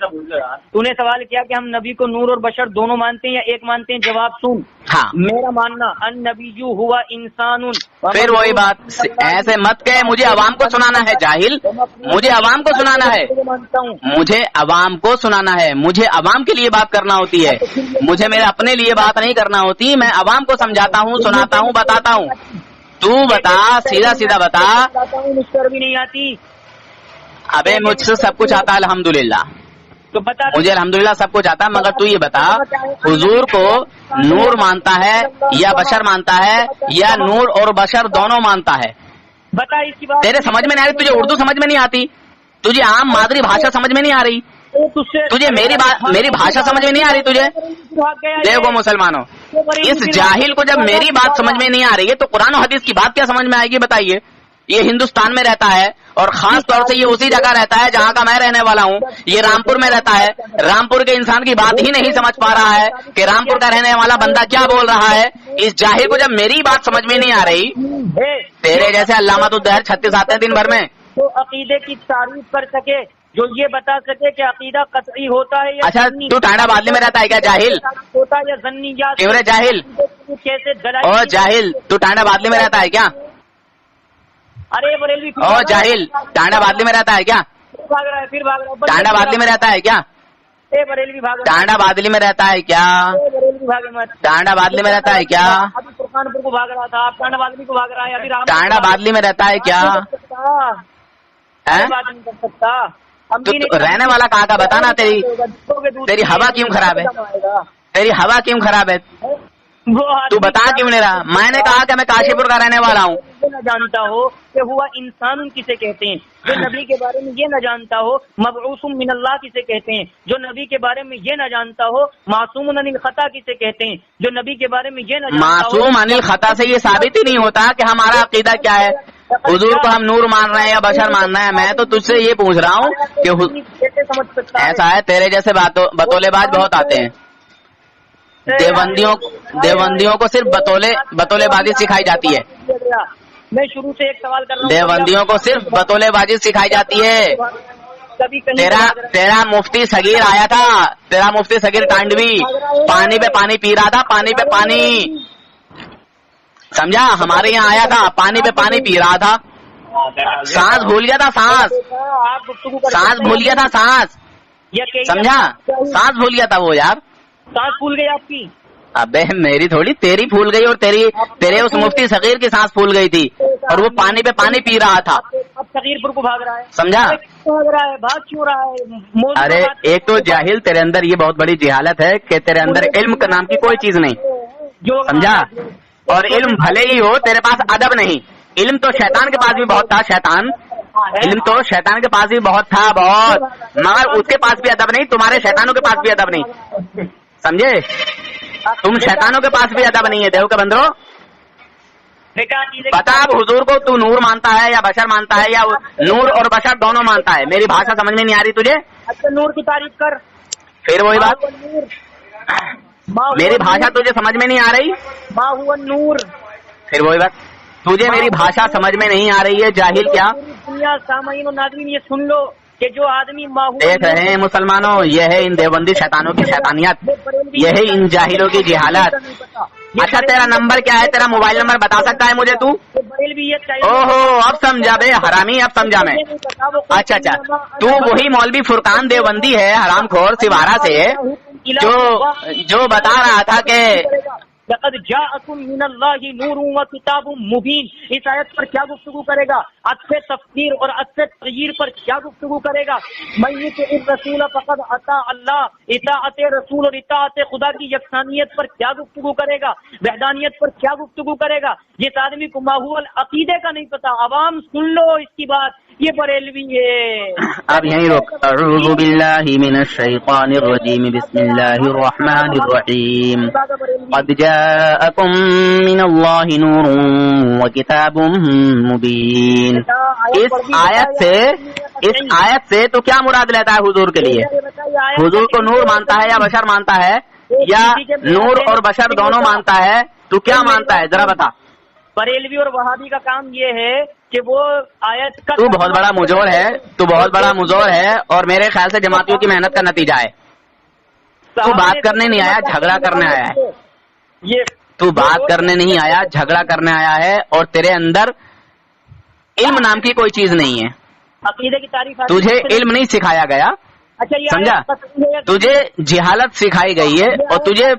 तूने सवाल किया कि हम नबी को नूर और बशर दोनों मानते हैं या एक मानते हैं? जवाब सुन, हाँ, मेरा मानना अन नबीयु हुआ इंसानुन। फिर वही बात, ऐसे मत कहे मुझे अवाम को सुनाना है जाहिल, मुझे अवाम को सुनाना है, मुझे अवाम को सुनाना है, मुझे अवाम के लिए बात करना होती है, मुझे मेरे अपने लिए बात नहीं करना होती। मैं अवाम को समझाता हूँ, सुनाता हूँ, बताता हूँ। तू बता, सीधा सीधा बता। मुझसे भी नहीं आती। अबे मुझसे सब कुछ आता है अल्हम्दुलिल्लाह, तो बता। मुझे अल्हम्दुलिल्लाह सब कुछ आता है, मगर तू ये बता, हुजूर को नूर मानता है या बशर मानता है, या नूर और बशर दोनों मानता है? बता इसकी बात। तेरे समझ में नहीं आ रही, तुझे उर्दू समझ में नहीं आती, तुझे आम मादरी भाषा समझ में नहीं आ रही, तुझे मेरी भाषा समझ में नहीं आ रही तुझे? देखो मुसलमानों, इस जाहिल को जब मेरी बात समझ में नहीं आ रही है तो कुरान और हदीस की बात क्या समझ में आएगी बताइए? ये हिंदुस्तान में रहता है और खास तौर से ये उसी जगह रहता है जहाँ का मैं रहने वाला हूँ। ये रामपुर में रहता है, रामपुर के इंसान की बात ही नहीं समझ पा रहा है कि रामपुर का रहने वाला बंदा क्या बोल रहा है। इस जाहिल को जब मेरी बात समझ में नहीं आ रही, तेरे जैसे अल्लामा तो दहर 36 आते हैं दिन भर में, तो अकीदे की तारीफ कर सके, जो ये बता सके कि अकीदा कतई होता है या अच्छा तू टांडा बादली में रहता है क्या जाहिल? होता है या जन्नी, या क्यों रे जाहिल? कैसे ओ जाहिल, तू टांडा बादली में रहता है क्या? अरे बरेलवी, ओ जाहिल, टांडा बादली में रहता है क्या? भाग रहा है, फिर भाग रहा है। टांडा बादली में रहता है क्या? बरेलवी भाग रहा है। टांडा बादली में रहता है क्या? बरेलवी भागे मत। टांडा बादली में रहता है क्या? अभी सुल्तानपुर को भाग रहा था, आप टांडा बादली को भाग रहा है। अभी टांडा बादली में रहता है क्या? बात नहीं कर सकता। तो रहने वाला कहाँ का बताना? तेरी हवा क्यों खराब है? तेरी हवा क्यों खराब है? तू बता क्यों नहीं रहा? मैंने कहा कि मैं काशीपुर का रहने वाला हूँ। ये न जानता हो कि हुआ इंसान किसे कहते हैं, जो नबी के बारे में ये न जानता हो मबऊसुम मिनल्लाह किसे कहते हैं, जो नबी के बारे में ये न जानता हो मासूमुन अनिल खता किसे कहते हैं, जो नबी के बारे में ये न जानता हो। मासूम अनिल खता से ये साबित ही नहीं होता कि हमारा अकीदा क्या है। हुजूर को हम नूर मान रहे हैं या बशर मान रहे हैं? मैं तो तुझसे ये पूछ रहा हूँ कि ऐसा है, तेरे जैसे बतौलेबाज बहुत आते हैं। देवबंदियों को सिर्फ बतौलेबाजी सिखाई जाती है। मैं शुरू से एक सवाल कर रहा हूँ, देवबंदियों को सिर्फ बतौलेबाजी सिखाई जाती है। तेरा मुफ्ती सगीर आया था, तेरा मुफ्ती सगीर टांडवी पानी पे पानी पी रहा था, पानी पे पानी, समझा? हमारे यहाँ आया था, पानी पे पानी पी रहा था, सांस भूल गया था, सांस भूल गया था, सांस, समझा? सांस भूल गया था वो यार, सांस फूल गई आपकी। अबे मेरी थोड़ी, तेरी फूल गई और तेरे उस मुफ्ती सगीर की सांस फूल गई थी और वो पानी पे पानी पी रहा था। अब सगीरपुर को भाग रहा है, समझा? भाग रहा है, भाग क्यों रहा है? अरे एक तो जाहिल, तेरे अंदर ये बहुत बड़ी जिहालत है कि तेरे अंदर इल्म का नाम की कोई चीज नहीं, समझा? और इल्म भले ही हो, तेरे पास अदब नहीं। इल्म तो शैतान के पास भी बहुत था, इल्म तो शैतान के पास भी बहुत था, बहुत, मगर उसके पास भी अदब नहीं, तुम्हारे शैतानों के पास भी अदब नहीं, समझे? तुम शैतानों के पास भी अदब नहीं है, देव के बंदरो। बेटा चीजें बता अब हुजूर को तू नूर मानता है या बशर मानता है, या नूर और बशर दोनों मानता है? मेरी भाषा समझ में नहीं आ रही तुझे? अच्छा नूर की तारीफ कर। फिर वही बात, मेरी भाषा तुझे समझ में नहीं आ रही? माँ हुआ नूर। फिर वही बात, तुझे मेरी भाषा समझ में नहीं आ रही है जाहिल क्या? दुनिया सामाइन और नाज़रीन ये सुन लो कि जो आदमी देख रहे हैं मुसलमानों, यह है इन देवबंदी शैतानों की शैतानियत, यह है इन जाहिलों की जिहालत। अच्छा तेरा नंबर क्या है, तेरा मोबाइल नंबर बता सकता है मुझे तू? ओहो अब समझा बे हरामी, अब समझा मैं। अच्छा अच्छा, तू वही मौलवी फुरकान देवबंदी है हरामखोर सिवारा से, जो बता रहा था कि लक़द जाअकुम मिनल्लाहि नूरुन व किताबुम मुबीन। इस आयत पर क्या गुफ्तगू करेगा? अत्फ़े तफ़सीर और अत्फ़े तग़यीर पर क्या गुफ्तगू करेगा? मैं युतिइर रसूल फ़क़द अता अल्लाह, इताअत रसूल और इताअत खुदा की यकसानियत पर क्या गुफ्तगू करेगा? वहदानियत पर क्या गुफ्तगू करेगा? जिस आदमी को माहौल अकीदे का नहीं पता, अवाम सुन लो इसकी बात, ये बरेलवी है। अब यहीं रुक। अऊज़ु बिल्लाहि मिनश शैतानिर रजीम, बिस्मिल्लाहिर रहमानिर रहीम। क़द जाअकुम मिनल्लाहि नूरुन व किताबुम मुबीन। इस आयत से तो क्या मुराद लेता है हुजूर के लिए? हुजूर को नूर मानता है या बशर मानता है, या नूर और बशर दोनों मानता है? तू क्या मानता है जरा बता। बरेलवी और वहाबी का काम ये है कि वो आयत का, तू बहुत बड़ा मुजोर है, तू बहुत बड़ा मुजोर है, और मेरे ख्याल से जमातियों की मेहनत का नतीजा है। तू बात करने नहीं आया, झगड़ा करने आया है। ये तू बात करने नहीं आया, झगड़ा करने आया है, और तेरे अंदर इल्म नाम की कोई चीज नहीं है। अकीदे की तारीफ तुझे इल्म नहीं सिखाया गया, समझा? तुझे जिहालत सिखाई गई है, और तुझे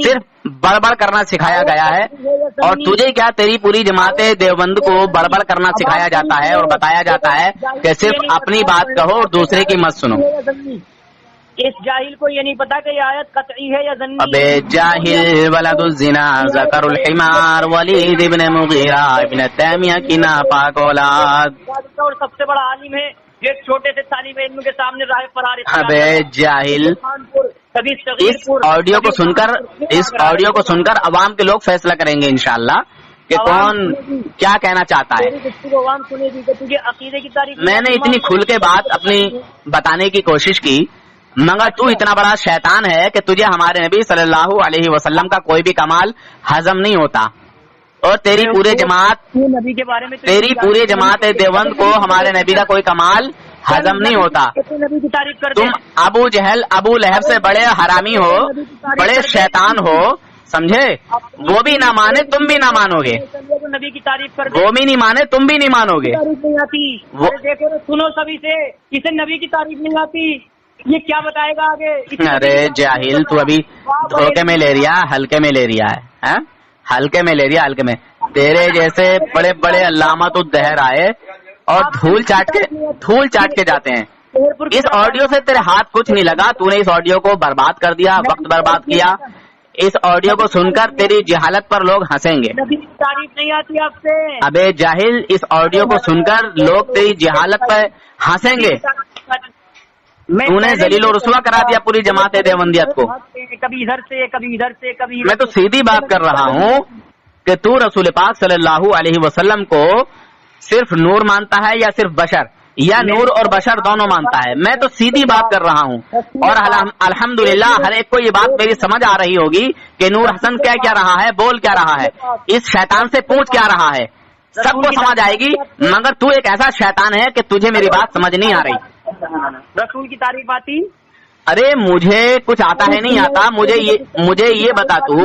सिर्फ बड़बड़ करना सिखाया गया है। और तुझे क्या, तेरी पूरी जमाते देवबंद को बड़बड़ करना सिखाया जाता है और बताया जाता है कि सिर्फ अपनी बात कहो और दूसरे की मत सुनो। इस जाहिल को ये नहीं पता कि ये आयत कतई है या ज़न्नी। अबे जाहिल वलदुज़्ज़िना ज़करुल हिमार वलीद इब्न मुगीरा इब्न तैमिया की नापाक औलाद। और सबसे बड़ा आलिम है, एक छोटे से तालिब इल्म के सामने राह फरार। अबे जाहिल, इस ऑडियो को सुनकर अवाम के लोग फैसला करेंगे इंशाअल्लाह कि कौन क्या कहना चाहता है। तुझे अकीदे की तारीफ मैंने इतनी खुल के बात अपनी बताने की कोशिश की, मगर तू इतना बड़ा शैतान है कि तुझे हमारे नबी सल्लल्लाहु अलैहि वसल्लम का कोई भी कमाल हजम नहीं होता, और तेरी पूरे जमात नबी के बारे में, तेरी पूरी जमात देवबंद को हमारे नबी का कोई कमाल हजम नहीं होता। नबी की तारीफ कर। तुम अबू जहल अबू लहब से बड़े हरामी हो, बड़े शैतान हो, समझे? वो भी ना माने तुम भी ना मानोगे, नबी की तारीफ कर। वो भी नहीं माने तुम भी नहीं मानोगे। नहीं आती वो देखो, सुनो सभी से, इसे नबी की तारीफ नहीं आती, ये क्या बताएगा आगे? अरे जाहिल, तू अभी धोखे में ले रिया, हल्के में ले रिया है, हल्के में ले रिया, हल्के में। तेरे जैसे बड़े बड़े अल्लामा तो दहर आए और धूल चाट के जाते हैं। इस ऑडियो से तेरे हाथ कुछ नहीं लगा, तूने इस ऑडियो को बर्बाद कर दिया, वक्त बर्बाद किया। इस ऑडियो को सुनकर तेरी जहालत पर लोग हंसेंगे। तारीफ नहीं आती आपसे। अबे जाहिल, इस ऑडियो को सुनकर लोग तेरी जहालत पर हंसेंगे। तूने जलील और रुसवा करा दिया पूरी जमात देवबंदियत को। कभी इधर से कभी इधर से कभी। मैं तो सीधी बात कर रहा हूँ कि तू रसूल पाक सल्लल्लाहु अलैहि वसल्लम को सिर्फ नूर मानता है या सिर्फ बशर, या नूर और बशर दोनों मानता है। मैं तो सीधी बात कर रहा हूँ, और अल्हम्दुलिल्लाह हर एक को ये बात मेरी समझ आ रही होगी कि नूर हसन क्या रहा है, बोल क्या रहा है, इस शैतान से पूछ क्या रहा है, सबको समझ आएगी। मगर तू एक ऐसा शैतान है कि तुझे मेरी बात समझ नहीं आ रही। रसूल की तारीफ आती? अरे मुझे कुछ आता है नहीं आता, मुझे ये बता, तू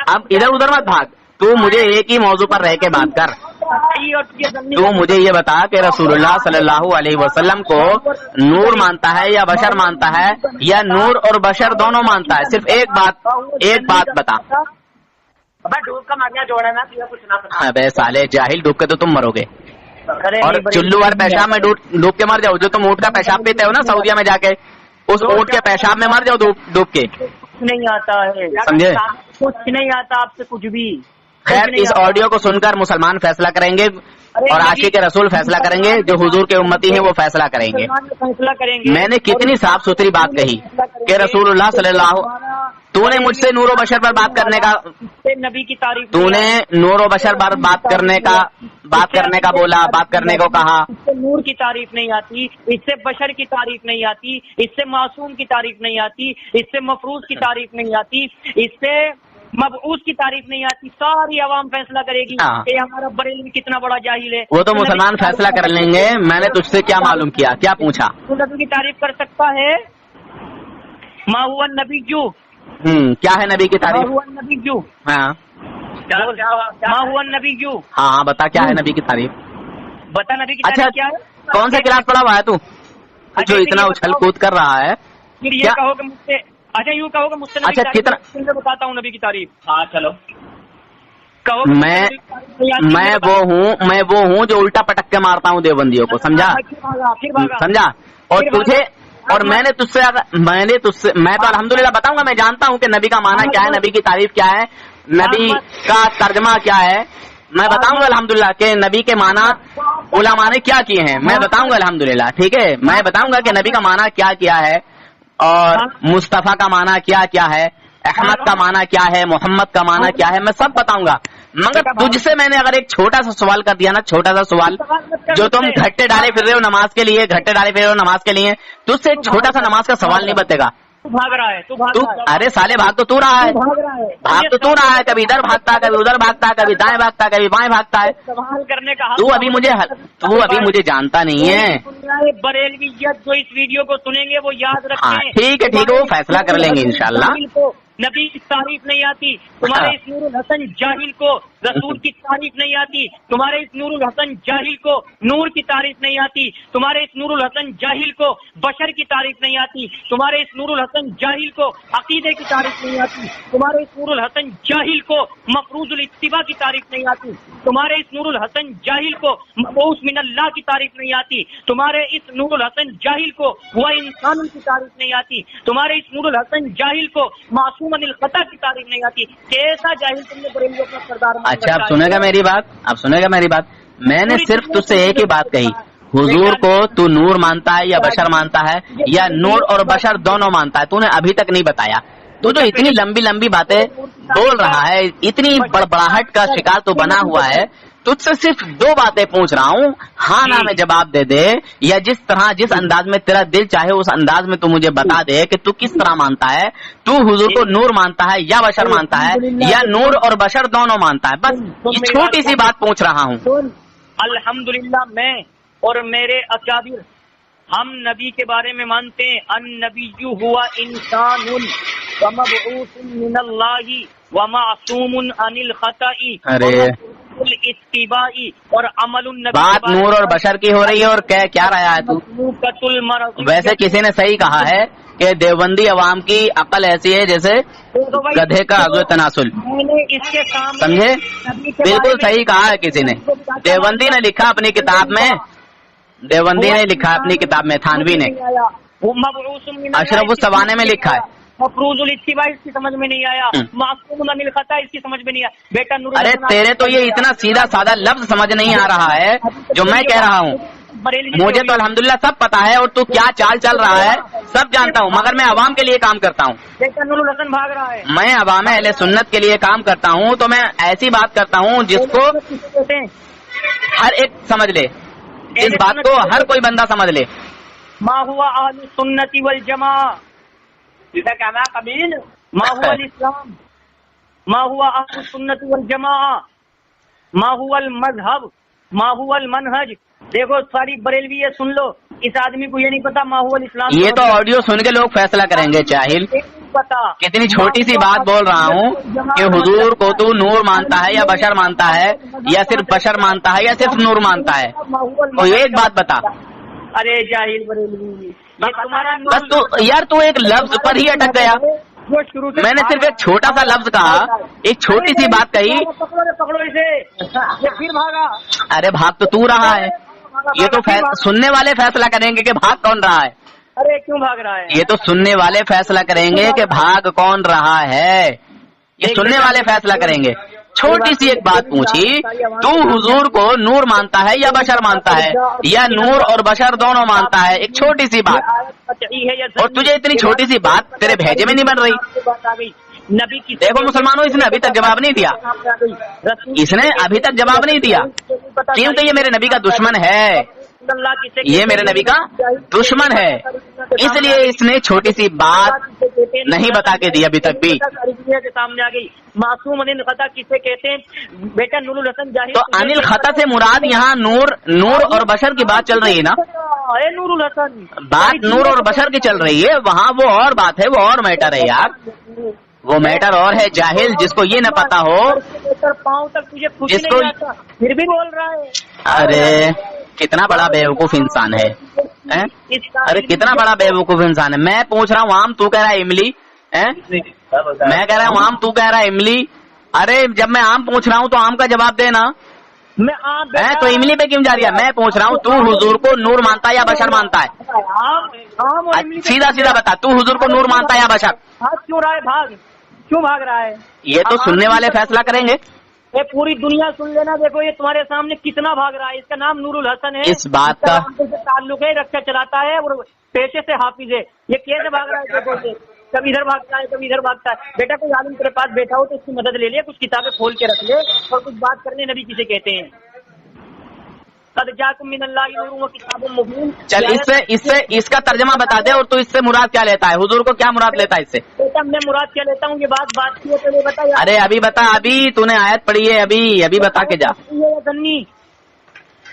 अब इधर उधर मत भाग, तू मुझे एक ही मौजू पर रह के बात कर। तू मुझे ये बता कि रसूलुल्लाह सल्लल्लाहु अलैहि वसल्लम को नूर मानता है या बशर मानता है, या नूर और बशर दोनों मानता है? सिर्फ एक बात बता। डूब का मांगना जोड़ा ना, कुछ ना पता। अबे साले जाहिल, डूब के तो तुम मरोगे, और चुल्लू और पेशाब में डूब के मर जाओ। जो तुम ऊँट का पेशाब पीते हो ना सऊदीया में जाके, उस ऊँट के पेशाब में मर जाओ डूब के। नहीं आता है, समझे? कुछ नहीं आता आपसे कुछ भी। खैर, इस ऑडियो को सुनकर मुसलमान फैसला करेंगे, और आशिक के रसूल फैसला करेंगे, जो हुजूर के उम्मती हैं वो फैसला करेंगे। मैंने कितनी साफ सुथरी बात कही कि रसूलुल्लाह सल्लल्लाहु तूने मुझसे नूर और बशर पर बात करने का, नबी की तारीफ, तूने नूर और बशर पर बात करने का बोला, बात करने को कहा। इससे नूर की तारीफ नहीं आती, इससे बशर की तारीफ नहीं आती, इससे मासूम की तारीफ नहीं आती, इससे मफरूज की तारीफ नहीं आती, इससे मबऊस की तारीफ नहीं आती। सारी आवाम फैसला करेगी कि हमारा बरेलवी कितना बड़ा जाहिल है। वो तो मुसलमान फैसला कर लेंगे, मैंने तुझसे क्या मालूम किया, क्या पूछा? तू नबी की तारीफ कर सकता है? मा हुआ नबी जू, क्या है नबी की तारीफ? मा हुआ नबी जू, हाँ मा हुआ नबी जू, हाँ बता क्या है नबी की तारीफ? बता नबी की अच्छा तारीफ क्या है? कौन सा क्लास पढ़ा हुआ है तू जो इतना उछल कूद कर रहा है? फिर ये क्या? कहो कि मुझसे, अच्छा यूँ कहो कि मुझसे नबी अच्छा, की तारीफ, कितना? मैं बताता हूँ नबी की तारीफ। हाँ चलो कहो कि मैं नबी की तारीफ नहीं आती, मैं वो हूँ जो उल्टा पटक के मारता हूँ देवबंदियों को, समझा? फिर भागा। समझा? और फिर तुझे भागा। और मैंने तुझसे मैं तो अल्हम्दुलिल्लाह बताऊंगा, मैं जानता हूँ कि नबी का माना क्या है, नबी की तारीफ क्या है, नबी का तर्जमा क्या है। मैं बताऊंगा अल्हम्दुलिल्लाह कि नबी के माना उलमा ने क्या किए हैं, मैं बताऊंगा अल्हम्दुलिल्लाह, ठीक है? मैं बताऊंगा कि नबी का माना क्या क्या है और मुस्तफा का माना क्या क्या है, अहमद का माना क्या है, मोहम्मद का माना क्या है, मैं सब बताऊंगा। मगर तुझसे मैंने अगर एक छोटा सा सवाल कर दिया ना, छोटा सा सवाल, जो तुम घट्टे डाले फिर रहे हो नमाज के लिए, घट्टे डाले फिर रहे हो नमाज के लिए, तुझसे एक छोटा सा नमाज का सवाल नहीं बतेगा। तू भाग रहा है, तू अरे साले भाग तो तू रहा है, भाग तो तू रहा है, कभी इधर भागता है, कभी उधर भागता है, कभी दाएं भागता है, कभी बाएं भागता है। सवाल करने का तू अभी मुझे जानता नहीं है। बरेलवी जो इस वीडियो को सुनेंगे वो याद हाँ रखें। ठीक है, वो फैसला कर लेंगे इंशाल्लाह। नबी की तारीफ नहीं आती, तुम्हारे इस नूरुल हसन जाहिल को रसूल की तारीफ नहीं आती, तुम्हारे इस नूरुल हसन जाहिल को नूर की तारीफ नहीं आती, तुम्हारे इस नूरुल हसन जाहिल को बशर की तारीफ नहीं आती, तुम्हारे इस नूरुल हसन जाहिल को अकीदे की तारीफ नहीं आती, तुम्हारे इस नूरुल हसन जाहिल को मफरूजुल इत्तिबा की तारीफ नहीं आती, तुम्हारे इस नूरुल हसन जाहिल को मबऊस मिनल्लाह की तारीफ नहीं आती, तुम्हारे इस नूरुल हसन जाहिल को हुआ इंसान की तारीफ नहीं आती, तुम्हारे इस नूरुल हसन जाहिल को मासूम अनिल खता की तारीफ नहीं आती। कैसा जाहिल तुमने बरेलवी अपना सरदार। अच्छा आप सुनेगा मेरी बात, आप सुनेगा मेरी बात। मैंने सिर्फ तुझसे एक ही बात कही, हुजूर को तू नूर मानता है या बशर मानता है, या नूर और बशर दोनों मानता है, तूने अभी तक नहीं बताया। तू जो इतनी लंबी लंबी बातें बोल रहा है, इतनी बड़बड़ाहट का शिकार तो बना हुआ है, तुझसे सिर्फ दो बातें पूछ रहा हूँ, हाँ ना में जवाब दे दे, या जिस अंदाज में तेरा दिल चाहे उस अंदाज में तू मुझे बता दे कि तू किस तरह मानता है। तू हुजूर को नूर मानता है या बशर मानता है, या नूर और बशर दोनों मानता है? बस ये छोटी सी बात पूछ रहा हूँ। अल्हम्दुलिल्लाह मैं और मेरे अकाबिर हम नबी के बारे में मानते हैं, अन नबिय्यु हुआ इंसानुन व मबऊसुन मिनल्लाहि व मासूमुन अनिल खताई व इत्तिबाई और अमलुन नबी। बात नूर और बशर की हो रही है और क्या रहा है तू? वैसे किसी ने सही कहा है कि देवबंदी अवाम की अकल ऐसी है जैसे गधे का अगले तनासुल। इसके सामने समझे? बिल्कुल सही कहा है किसी ने। देवबंदी ने लिखा अपनी किताब में, देवबंदी ने लिखा अपनी किताब में, थानवी ने अशरफ सवाने में लिखा है। मफरूजुल इत्तिबा इसकी समझ में नहीं आया, मासूम अनिल खता इसकी समझ में नहीं आया। बेटा नूर, अरे तेरे तो ये इतना सीधा साधा लफ्ज समझ नहीं आ रहा है जो मैं कह रहा हूँ। मुझे तो अल्हम्दुलिल्लाह सब पता है और तू क्या चाल चल रहा है सब जानता हूँ, मगर मैं अवाम के लिए काम करता हूँ। बेटा नूरुल हसन भाग रहा है। मैं अवाम अहले सुन्नत के लिए काम करता हूँ, तो मैं ऐसी बात करता हूँ जिसको हर एक समझ ले, इस बात को हर कोई बंदा समझ ले। मा हुआ अहलुस सुन्नति वल जमा, मा हुआ इस्लाम, मा हुआ अहलुस सुन्नति वल जमा, मा हुआ मजहब, मा हुआ मनहज। देखो सारी बरेलवी है, सुन लो, इस आदमी को ये नहीं पता मा हुआ इस्लाम। ये तो ऑडियो सुन के लोग फैसला करेंगे जाहिल। पता कितनी छोटी सी बात बोल रहा हूँ कि हुजूर को तू नूर मानता है या बशर मानता है, या सिर्फ बशर मानता है या सिर्फ नूर मानता है, तो एक बात बता। अरे जाहिल बरेलवी, बस तू यार तू एक लफ्ज पर ही अटक गया। मैंने सिर्फ एक छोटा सा लफ्ज कहा, एक छोटी सी बात कही, पकड़ो इसे, ये फिर भागा। अरे भाग तो तू रहा है, ये तो सुनने वाले फैसला करेंगे कि भाग कौन रहा है। अरे क्यों भाग रहा है? ये तो सुनने वाले फैसला करेंगे कि भाग कौन रहा है, ये सुनने वाले फैसला करेंगे। छोटी सी एक बात पूछी, तू हुजूर को नूर मानता है या बशर मानता है, या नूर और बशर दोनों मानता है? एक छोटी सी बात, और तुझे इतनी छोटी सी बात तेरे भेजे में नहीं बन रही। नबी की देखो मुसलमानों, इसने अभी तक जवाब नहीं दिया, इसने अभी तक जवाब नहीं दिया, क्योंकि ये मेरे नबी का दुश्मन है, ये मेरे नबी का दुश्मन है, इसलिए इसने छोटी सी बात नहीं बता के दी अभी तक भी। के सामने आ गई। मासूम अनिल खता किसे कहते हैं? बेटा नूरुल हसन जाहिल। तो अनिल खता से मुराद यहाँ नूर और बशर की बात चल रही है ना? नूरुल हसन बात नूर और बशर की चल रही है, वहाँ वो और बात है, वो और मैटर है यार, वो मैटर और है। जाहिल जिसको ये न पता हो, पाँव तक तुझे जिसको फिर भी बोल रहा है। अरे कितना बड़ा बेवकूफ इंसान है, अरे कितना बड़ा बेवकूफ इंसान है। मैं पूछ रहा हूँ आम, तू कह रहा है इमली, मैं कह रहा हूँ आम, तू कह रहा है इमली। अरे जब मैं आम पूछ रहा हूँ तो आम का जवाब देना, मैं आम तो इमली पे क्यों जा रही है? मैं पूछ रहा हूँ तू हुजूर को नूर मानता है या बशर मानता है? सीधा सीधा बता, तू हुजूर को नूर मानता है या बशर? क्यों रहा है? क्यों भाग रहा है? ये तो सुनने वाले फैसला करेंगे। ये पूरी दुनिया सुन लेना, देखो ये तुम्हारे सामने कितना भाग रहा है। इसका नाम नूरुल हसन है, इस बात का ताल्लुक है, रक्षा चलाता है और पेशे से हाफिज है। ये कैसे भाग रहा है? देखो से कभी इधर भागता है, कभी इधर भागता है। बेटा कोई आलिम तेरे पास बैठा हो तो इसकी मदद ले ले, कुछ किताबें खोल के रख ले और कुछ बात करने। नबी किसे कहते हैं? कद जाकुम मिनल्लाहि नूरुन व किताबुम मुबीन। चल इससे इसका तर्जमा बता दे, और तू इससे मुराद क्या लेता है? हुजूर को क्या मुराद लेता है इससे? बेटा मैं मुराद क्या लेता हूँ, ये बात की है, तो बता यार। अरे अभी बता, अभी तूने आयत पढ़ी है, अभी बता के जा।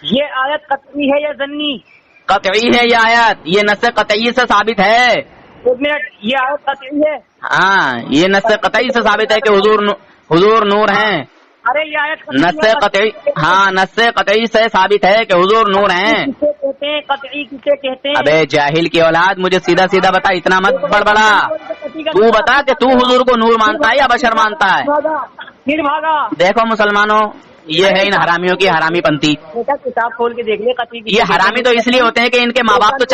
ये आयत कतई है या जन्नी? कतई है ये आयत, ये नस्से कतई से साबित है। एक मिनट, ये आयत कतई है? हाँ, ये नस्से कतई से साबित है कि हुजूर नूर हैं। अरे ये आयत नस्से कतई, हाँ नस्से कतई से साबित है कि हुजूर नूर हैं। किसे कहते हैं? कतई किसे कहते हैं? अबे जाहिल की औलाद, मुझे सीधा सीधा बता, इतना मत बड़बड़ा। तू बता कि तू हुजूर को नूर मानता है या बशर मानता है? फिर भागा। देखो मुसलमानों, ये है इन हरामियों की हरामी पंथी। बेटा किताब खोल के देख ले। कतई ये हरामी तो इसलिए होते हैं कि इनके बाप तो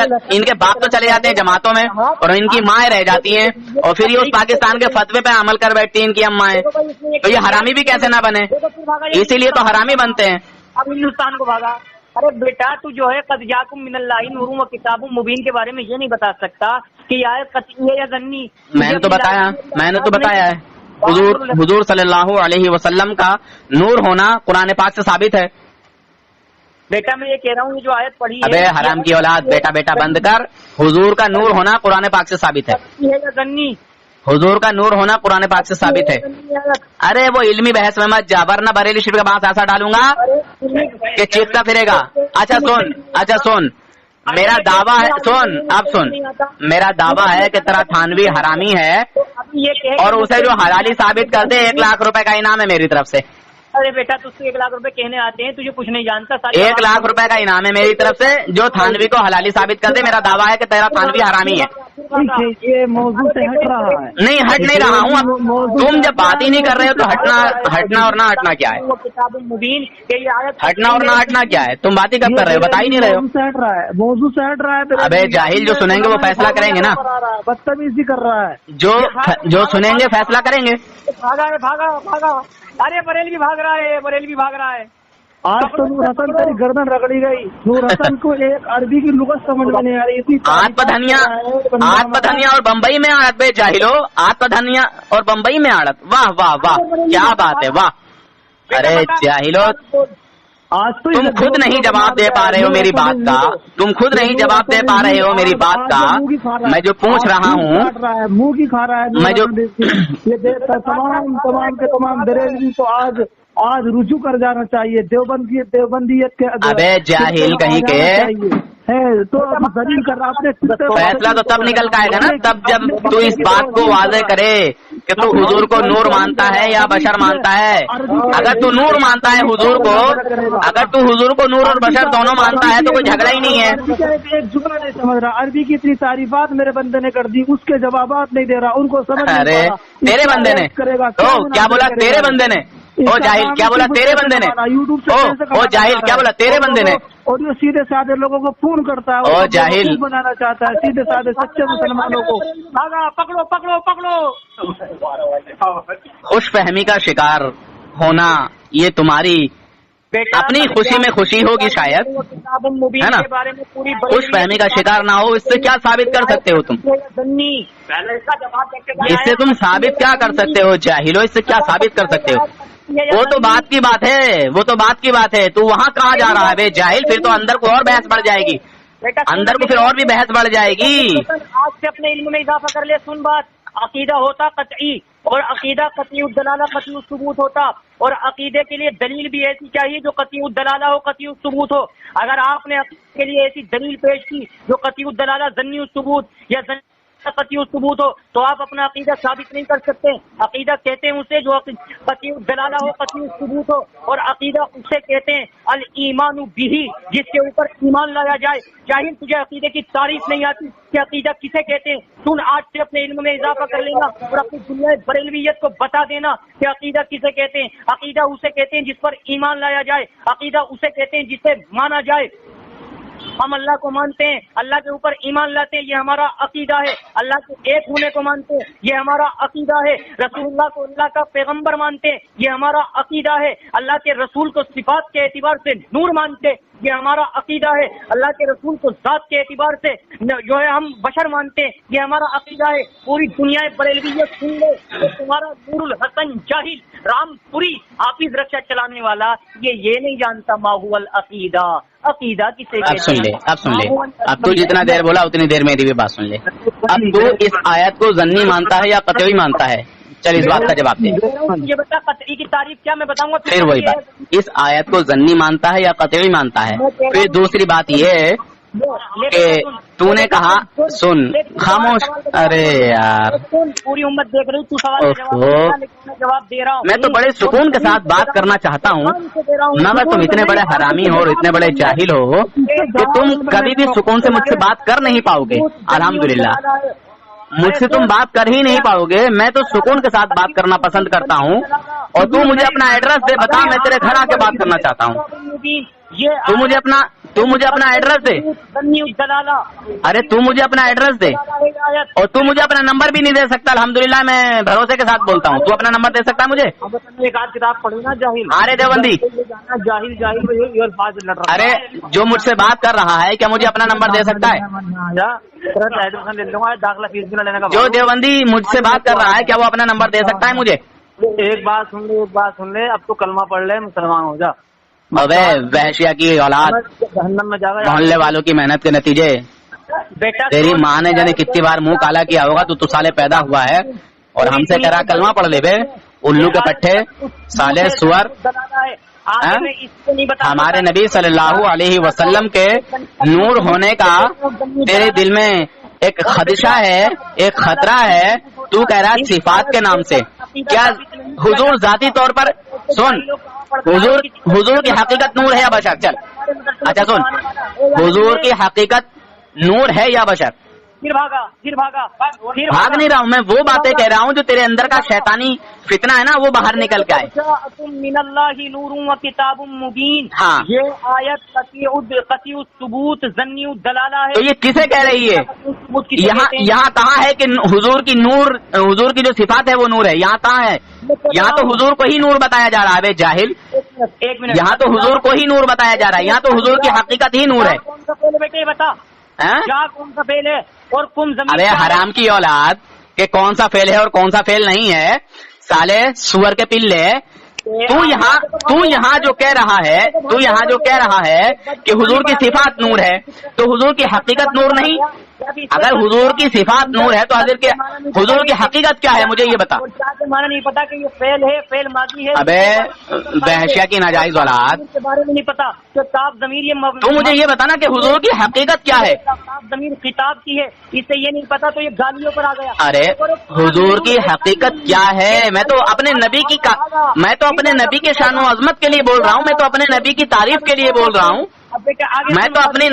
चले जाते हैं जमातों में, और इनकी माएँ रह जाती हैं, और फिर ये उस पाकिस्तान के फतवे पे अमल कर बैठती हैं इनकी अम्माएं। तो ये हरामी भी कैसे ना बने, इसीलिए तो हरामी बनते हैं। अब हिंदुस्तान को भागा। अरे बेटा तू जो है कद जाकुम मिनल्लाहि नूरुन व किताबुम मुबीन के बारे में ये नहीं बता सकता कि आयत कतई है या जन्नी? मैंने तो बताया है, हुजूर सल्लल्लाहु अलैहि वसल्लम का नूर होना कुरान पाक से साबित है। बेटा मैं ये कह रहा हूँ, ये जो आयत पढ़ी अबे हराम की औलाद, बेटा बंद कर। हुजूर का नूर होना कुरान पाक से साबित है। हुजूर का नूर होना कुरान पाक से साबित है। अरे वो इल्मी बहस में मत जा, वरना बरेली शरीफ का बात ऐसा डालूंगा कि चीखता फिरेगा। अच्छा सुन, मेरा दावा है, सुन, मेरा दावा है कि तेरा थानवी हरामी है, और उसे जो हलाली साबित कर दे 1 लाख रुपए का इनाम है मेरी तरफ से। अरे बेटा तुझसे 1 लाख रुपए कहने आते हैं, तुझे कुछ नहीं जानता। 1 लाख रुपए का इनाम है मेरी तरफ से, जो थानवी को हलाली साबित कर दे। मेरा दावा है कि तेरा थानवी हरामी है। ये मौजू से हट रहा है। नहीं हट नहीं रहा हूँ। अब तुम जब बात ही नहीं कर रहे हो तो हटना और ना हटना क्या है? हटना और ना हटना क्या है? तुम बात ही कब कर रहे हो, बता ही नहीं रहे हो। मौजू से हट रहा है। अबे जाहिल, जो सुनेंगे वो फैसला करेंगे ना, बदतमीजी कर रहा है। जो सुनेंगे फैसला करेंगे। भागा। अरे बरेलवी भाग रहा है। आज तो नूर हसन तेरी गर्दन रगड़ी गई। नूर हसन को एक अरबी की लुगत समझ में नहीं आ रही। आत्मधनिया और बम्बई में आड़त बे जाहिलो, आत्मधनिया और बम्बई में आड़त। वाह वाह वाह, क्या बात है, वाह। अरे जाहिलो, आज तो तुम खुद नहीं जवाब दे पा रहे हो मेरी बात का, तुम खुद नहीं जवाब दे पा रहे हो मेरी बात का। मैं जो पूछ रहा हूँ, मुंह की खा रहा है। मैं जो ये तमाम के तमाम बरेलवी को आज रुजू कर जाना चाहिए। देवबंदियत के अबे जाहिल कहीं के है तो दलील कर रहा अपने। फैसला तो तब निकल के आएगा ना, तब जब तू इस बात को वाज़ेह करे कि तू हुजूर को नूर मानता है या बशर मानता है। अगर तू नूर मानता है हुजूर को, अगर तू हुजूर को नूर और बशर दोनों मानता है तो कोई झगड़ा ही नहीं है। एक जुमला नहीं समझ रहा। अरबी की इतनी तारीफात मेरे बंदे ने कर दी, उसके जवाबात नहीं दे रहा, उनको समझ। अरे तेरे बंदे ने तो क्या बोला? तेरे बंदे ने ओ जाहिल क्या बोला? तेरे बंदे ने ओ जाहिल क्या बोला? तेरे बंदे ने। और ये सीधे साधे लोगों को फोन करता है, ओ जाहिल बनाना चाहता है सीधे साधे सच्चे मुसलमानों को। भागा, पकड़ो। खुश फहमी का शिकार ہونا یہ تمہاری اپنی خوشی میں خوشی ہوگی شاید، ہے نا، خوش فہمی کا شکار نہ ہو. اس سے کیا ثابت کر سکتے ہو تم؟ اس سے تم ثابت کیا کر سکتے ہو جاہلو؟ اس سے کیا ثابت کر سکتے ہو؟ وہ تو بات کی بات ہے، وہ تو بات کی بات ہے. تو وہاں کہاں جا رہا ہے بے جاہل؟ پھر تو اندر کو اور بحث بڑھ جائے گی، اندر کو پھر اور بھی بحث بڑھ جائے گی. آج سے اپنے علم میں اضافہ کر لے. سن بات، عقیدہ ہوتا قطعی، اور عقیدہ قطعی الدلالہ قطعی الثبوت ہوتا، اور عقیدے کے لیے دلیل بھی ایسی چاہیے جو قطعی الدلالہ ہو قطعی الثبوت ہو. اگر آپ نے عقیدے کے لیے ایسی دلیل پیش کی جو قطعی الدلالہ ظنی الثبوت یا قطعی الثبوت ہو تو آپ اپنا عقیدہ ثابت نہیں کر سکتے. عقیدہ کہتے ہیں اسے جو قطعی الدلالہ ہو قطعی الثبوت ہو، اور عقیدہ اسے کہتے ہیں الایمان بہ، جس کے اوپر ایمان لایا جائے. جاہل تجھے عقیدے کی تعریف نہیں آتی کہ عقیدہ کسے کہتے ہیں. سن، آج سے اپنے علم میں اضافہ کر لینا اور اپنی دنیا بریلویت کو بتا دینا کہ عقیدہ کسے کہتے ہیں. عقیدہ اسے کہتے ہیں جس پر ایمان لایا جائے، عقیدہ اسے کہتے ہیں جسے مانا جائے. ہم اللہ کو مانتے ہیں، اللہ کے اوپر ایمان لاتے ہیں، یہ ہمارا عقیدہ ہے. اللہ کے ایک ہونے کو مانتے ہیں، یہ ہمارا عقیدہ ہے. رسول اللہ کو اللہ کا پیغمبر مانتے ہیں، یہ ہمارا عقیدہ ہے. اللہ کے رسول کو صفات کے اعتبار سے نور مانتے ہیں، یہ ہمارا عقیدہ ہے. اللہ کے رسول کو ذات کے اعتبار سے جو ہے ہم بشر مانتے ہیں، یہ ہمارا عقیدہ ہے. پوری دنیا بریلویت سن لے تو تمہارا نور الحسن جاہل رام پوری حافظ رکشا چلانے والا یہ نہیں جانتا ما هو العقیدہ. عقیدہ کسے اب سن لے، اب سن لے، اب تو جتنا دیر بولا اتنی دیر میری بھی بات سن لے. اب تو اس آیت کو ضنی مانتا ہے یا قطعی مانتا ہے؟ چل اس بات کا جواب دے. یہ بتا قطعی کی تعریف کیا، میں بتاؤں گا. پھر وہی بات، اس آیت کو ضنی مانتا ہے یا قطعی مانتا ہے؟ پھر دوسری بات یہ ہے کہ تو نے کہا، سن خاموش، ارے یار پوری امت دیکھ رہی، تو سوال جواب دے رہا ہوں. میں تو بڑے سکون کے ساتھ بات کرنا چاہتا ہوں، مگر تم اتنے بڑے حرامی ہو اور اتنے بڑے جاہل ہو کہ تم کبھی بھی سکون سے مجھ سے بات کر نہیں پاؤ گے. الحمدللہ مجھ سے تم بات کر ہی نہیں پاؤ گے. میں تو سکون کے ساتھ بات کرنا پسند کرتا ہوں، اور تو مجھے اپنا ایڈریس دے، بتا، میں تیرے گھر آ کے بات کرنا چاہتا ہوں. تو مجھے اپنا ایڈریس دے. ارے تو مجھے اپنا ایڈریس دے، اور تو مجھے اپنا نمبر بھی نہیں دے سکتا. الحمدللہ میں بھروسے کے ساتھ بولتا ہوں. تو اپنا نمبر دے سکتا ہے مجھے؟ ایک آدھ کتاب پڑھی نا جاہل. ارے دیوبندی، جاہل ارے جو مجھ سے بات کر رہا ہے کیا مجھے اپنا نمبر دے سکتا ہے؟ داخلہ فیس بھی نہ لینے کا. جو دیوبندی مجھ سے بات کر رہا ہے کیا وہ اپنا نمبر دے سکتا ہے مجھے؟ ایک بات سن لے، اب تو کلمہ پڑھ لے، مسلمان ہو جا. ابے وحشیہ کی اولاد، جہنم میں جا گا. محلے والوں کی محنت کے نتیجے بیٹا تیری ماں نے جانے کتنی بار منہ کالا کیا ہوگا. تو سالے پیدا ہوا ہے اور ہم سے کہہ رہا کلمہ پڑھ لے بے، الو کے پٹھے سالے سور. ہمارے نبی صلی اللہ علیہ وسلم کے نور ہونے کا تیرے دل میں ایک خدشہ ہے، ایک خطرہ ہے. تو کہہ رہا صفات کے نام سے. کیا حضور ذاتی طور پر، سن، حضور کی حقیقت نور ہے یا بشر؟ چل اچھا سن، حضور کی حقیقت نور ہے یا بشر؟ بھاگ نہیں رہا ہوں میں، وہ باتیں کہہ رہا ہوں جو تیرے اندر کا شیطانی فتنہ ہے نا، وہ باہر نکل کے آئے. من اللہ نور و کتاب مبین. ہاں، یہ آیت قطعی الثبوت ظنی الدلالہ ہے. تو یہ کسے کہہ رہی ہے؟ یہاں کہاں ہے کہ حضور کی نور، حضور کی جو صفات ہے وہ نور ہے؟ یہاں کہاں ہے؟ یہاں تو حضور کو ہی نور بتایا جا رہا ہے بے جاہل. یہاں تو حضور کو ہی نور بتایا جا رہا ہے، یہاں تو حضور کی حقیقت ہی نور ہے. بیٹے بتا کون سا فعل ہے اور کم زمین. ارے حرام کی اولاد، کہ کون سا فعل ہے اور کون سا فعل نہیں ہے، سالے سور کے پلے. تو یہاں جو کہہ رہا ہے کہ حضور کی صفات نور ہے، تو حضور کی حقیقت نور نہیں؟ اگر حضور کی صفات نور ہے تو حضور کی حقیقت کیا ہے مجھے یہ بتا. مانا نہیں پتا کہ یہ فعل ہے، فعل ماضی ہے. ابے وحشیہ کی ناجائز اولاد، کے بارے میں نہیں پتا کہ تاب ضمیر یہ. تو مجھے یہ بتانا کہ حضور کی حقیقت کیا ہے. تاب ضمیر خطاب کی ہے، اسے یہ نہیں پتا تو یہ گالیوں پر آ گیا. ارے حضور کی حقیقت کیا ہے؟ میں تو اپنے نبی کی شان و عظمت کے لیے بول رہا ہوں، میں تو اپنے نبی کی تعریف کے لیے بول رہا ہوں. میں تو اپنے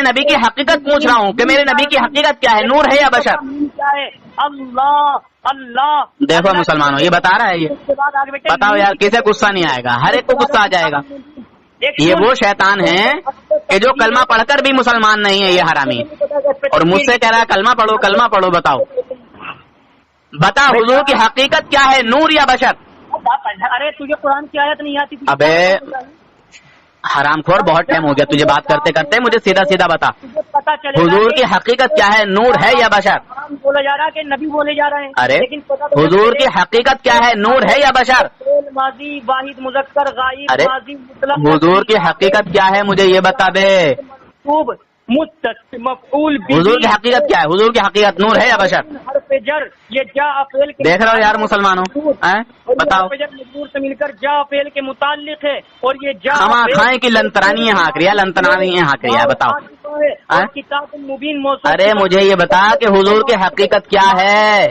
نبی کی حقیقت پوچھ رہا ہوں کہ میرے نبی کی حقیقت کیا ہے، نور ہے یا بشر؟ اللہ دیکھو مسلمانوں، یہ بتا رہا ہے. یہ بتاؤ یار، کسے غصہ نہیں آئے گا؟ ہر ایک کو غصہ آ جائے گا. یہ وہ شیطان ہے کہ جو کلمہ پڑھ کر بھی مسلمان نہیں ہے، یہ حرامی. اور مجھ سے کہہ رہا ہے کلمہ پڑھو کلمہ پڑھو. بتاؤ बता हुजूर की हकीकत क्या है, नूर या बशर? अरे तुझे कुरान की आयत नहीं आती? अबे हरामखोर, बहुत टाइम हो गया तुझे बात करते करते, मुझे सीधा सीधा बता, तुझे पता चलेगा हुजूर की हकीकत क्या है, नूर है या बशर? बोला जा रहा है कि नबी बोले जा रहे हैं। अरे लेकिन पता तो हुजूर की हकीकत क्या है, नूर है या बशर? माजी वाहिद मुजक्कर गायब अरे माजी मुतलक हुजूर की हकीकत क्या है, मुझे ये बता दे। मकतूब मुस्तक़िल मफ़ऊल बिही। हुजूर की हकीकत क्या है, हुजूर की हकीकत नूर है या बशर? हर्फ जर ये जा फेल के देख रहे हो यार मुसलमानों, बताओ। मजबूर से मिलकर जा फेल के मुताल्लिक है और ये जा खमा खाए की लंतरानी है हाँक रही है, लंतरानी है हाँक रही है, बताओ। किताब मुबीन मौसूल। अरे मुझे ये बता कि हुजूर की हकीकत क्या है,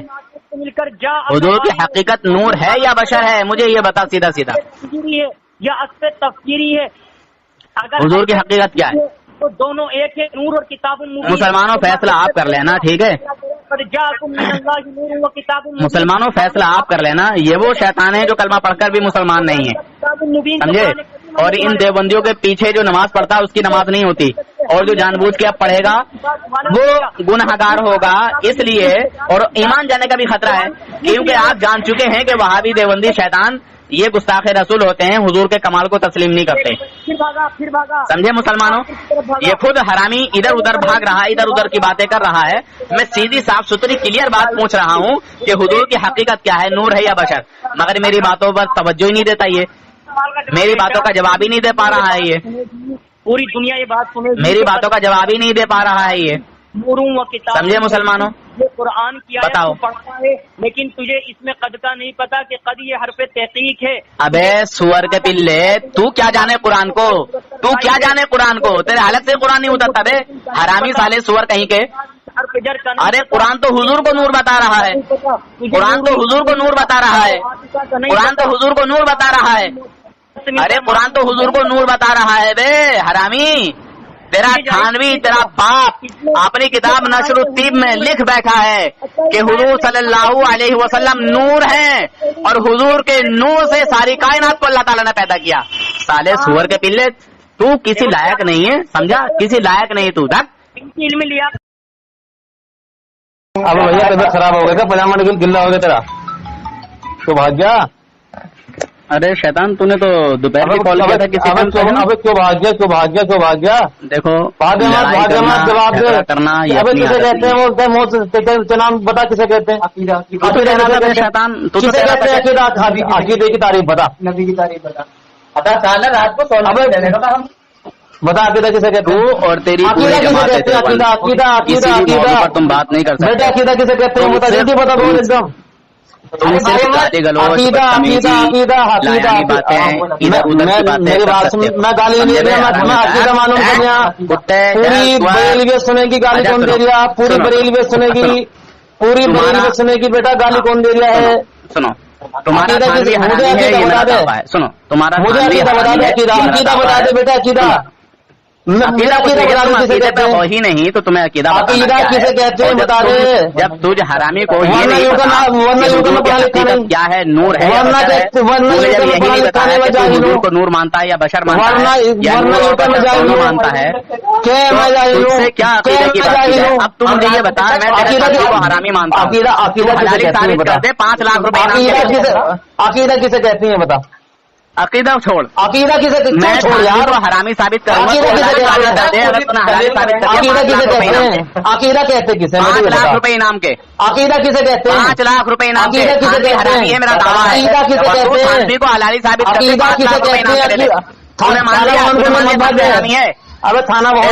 मिलकर जा हुजूर की हकीकत नूर है या बशर है, मुझे ये बता सीधा सीधा। तफसीरी है या असफ़ तफसीरी है? अगर हुजूर की हकीकत क्या है? तो दोनों एक है, नूर और किताब मुबीन। मुसलमानों फैसला आप कर लेना, ठीक है? मुसलमानों फैसला आप कर लेना, ये वो शैतान है जो कलमा पढ़कर भी मुसलमान नहीं है, समझे? और इन देवबंदियों के पीछे जो नमाज पढ़ता है उसकी नमाज नहीं होती, और जो जानबूझ के अब पढ़ेगा वो गुनहगार होगा। इसलिए और ईमान जाने का भी खतरा है, क्योंकि आप जान चुके हैं कि वहाबी देवबंदी शैतान ये गुस्ताखे रसूल होते हैं, हुजूर के कमाल को तस्लीम नहीं करते। फिर भागा समझे मुसलमानों? ये खुद हरामी इधर उधर भाग रहा है, इधर उधर की बातें कर रहा है। मैं सीधी साफ सुथरी क्लियर बात पूछ रहा हूँ कि हुजूर की हकीकत क्या है, नूर है या बशर? मगर मेरी बातों पर तवज्जो ही नहीं देता, ये मेरी बातों का जवाब ही नहीं दे पा रहा है, ये पूरी दुनिया ये बात सुने, मेरी बातों का जवाब ही नहीं दे पा रहा है ये, समझे मुसलमानों? ये कुरान की आयत बताओ। पढ़ता है, लेकिन तुझे इसमें कद का नहीं पता कि कद ये हरफ तहकीक है। अबे सुअर के पिल्ले, तू क्या जाने कुरान को, तू क्या जाने कुरान को? तेरे हालत से कुरान नहीं उतरता बे, हरामी साले सुअर कहीं के। अरे कुरान तो हुजूर को नूर बता रहा है, कुरान तो हुजूर को नूर बता रहा है, कुरान तो हुजूर को नूर बता रहा है। अरे कुरान तो हुजूर को नूर बता रहा है बे हरामी। तेरा थानवी, तेरा बाप अपनी किताब नशरुत्तीब में लिख बैठा है कि हुजूर सल्लल्लाहु अलैहि वसल्लम नूर हैं और हुजूर के नूर से सारी कायनात को अल्लाह ताला ने पैदा किया। साले सुअर के पिल्ले, तू किसी लायक नहीं है, समझा? किसी लायक नहीं तू। इल्म लिया। अब भैया तबियत खराब हो गया क्या? पजामा गिल्ला हो गया तेरा तो भाग गया? अरे शैतान, तूने तो दोपहर में कॉल किया था किसी अबे क्यों भाग गया? क्यों भाग गया? क्यों भाग गया? देखो भागे मत जवाब दे करना। अबे किसे कहते हैं वो नाम बता, किसे कहते हैं? शैतान किसे कहते हैं? अकीदे की तारीफ बता, नबी की तारीफ बता। रात को बता अकीदा किसे कहते हैं? तू और तेरी अकीदा किसे कहते हैं? अकीदा तुम बात नहीं कर बेटा, सकते। अकीदा किसे कहते हैं? बता जल्दी बता, बोल एकदम। तुमसे मेरी बात सुन, मैं गाली नहीं दे रहा, मैं अकीदा मालूम कर पूरी बरेलवी सुनेगी गाली कौन दे रहा? पूरी बरेलवी सुनेगी, पूरी बरेलवी सुनेगी बेटा, गाली कौन दे रहा है? सुनो, तुम्हारा थानवी हरामी है, ये मेरा दावा है। सुनो, तुम्हारा मुझे अकीदा बता दे, अकीदा बता दे बेटा, अकीदा अकीदा किसे कहते हो ही नहीं तो तुम्हें अकीदा किसे कहते हैं बता दे। जब तुझ हरामी को ये नहीं पता क्या है, नूर है, हुजूर को नूर मानता है या बशर मानता है या नूर मानता है, उससे क्या अकीदा की बात है? अब तू मुझे ये बता, मैं तेरे को हरामी मानता हूँ, साबित कर दे 5 लाख रुपए। अकीदा किसे कहती है बता? अकीदा छोड़, अकीदा किसे मैं छोड़ यार, हरामी साबित करूंगा। अकीदा किसे कहते हैं? अकीदा कहते किसे? 5 लाख रुपए इनाम के। अकीदा किसे कहते हैं? 5 लाख रुपए इनाम के। अकीदा किसे कहते हरामी है, मेरा दावा है। अकीदा किसे कहते हैं? थानवी को हलाली साबित करके अकीदा 5 किसे लाख रुपए इनाम कहते के ले। तूने मान लिया हरामी है? अबे थाना मान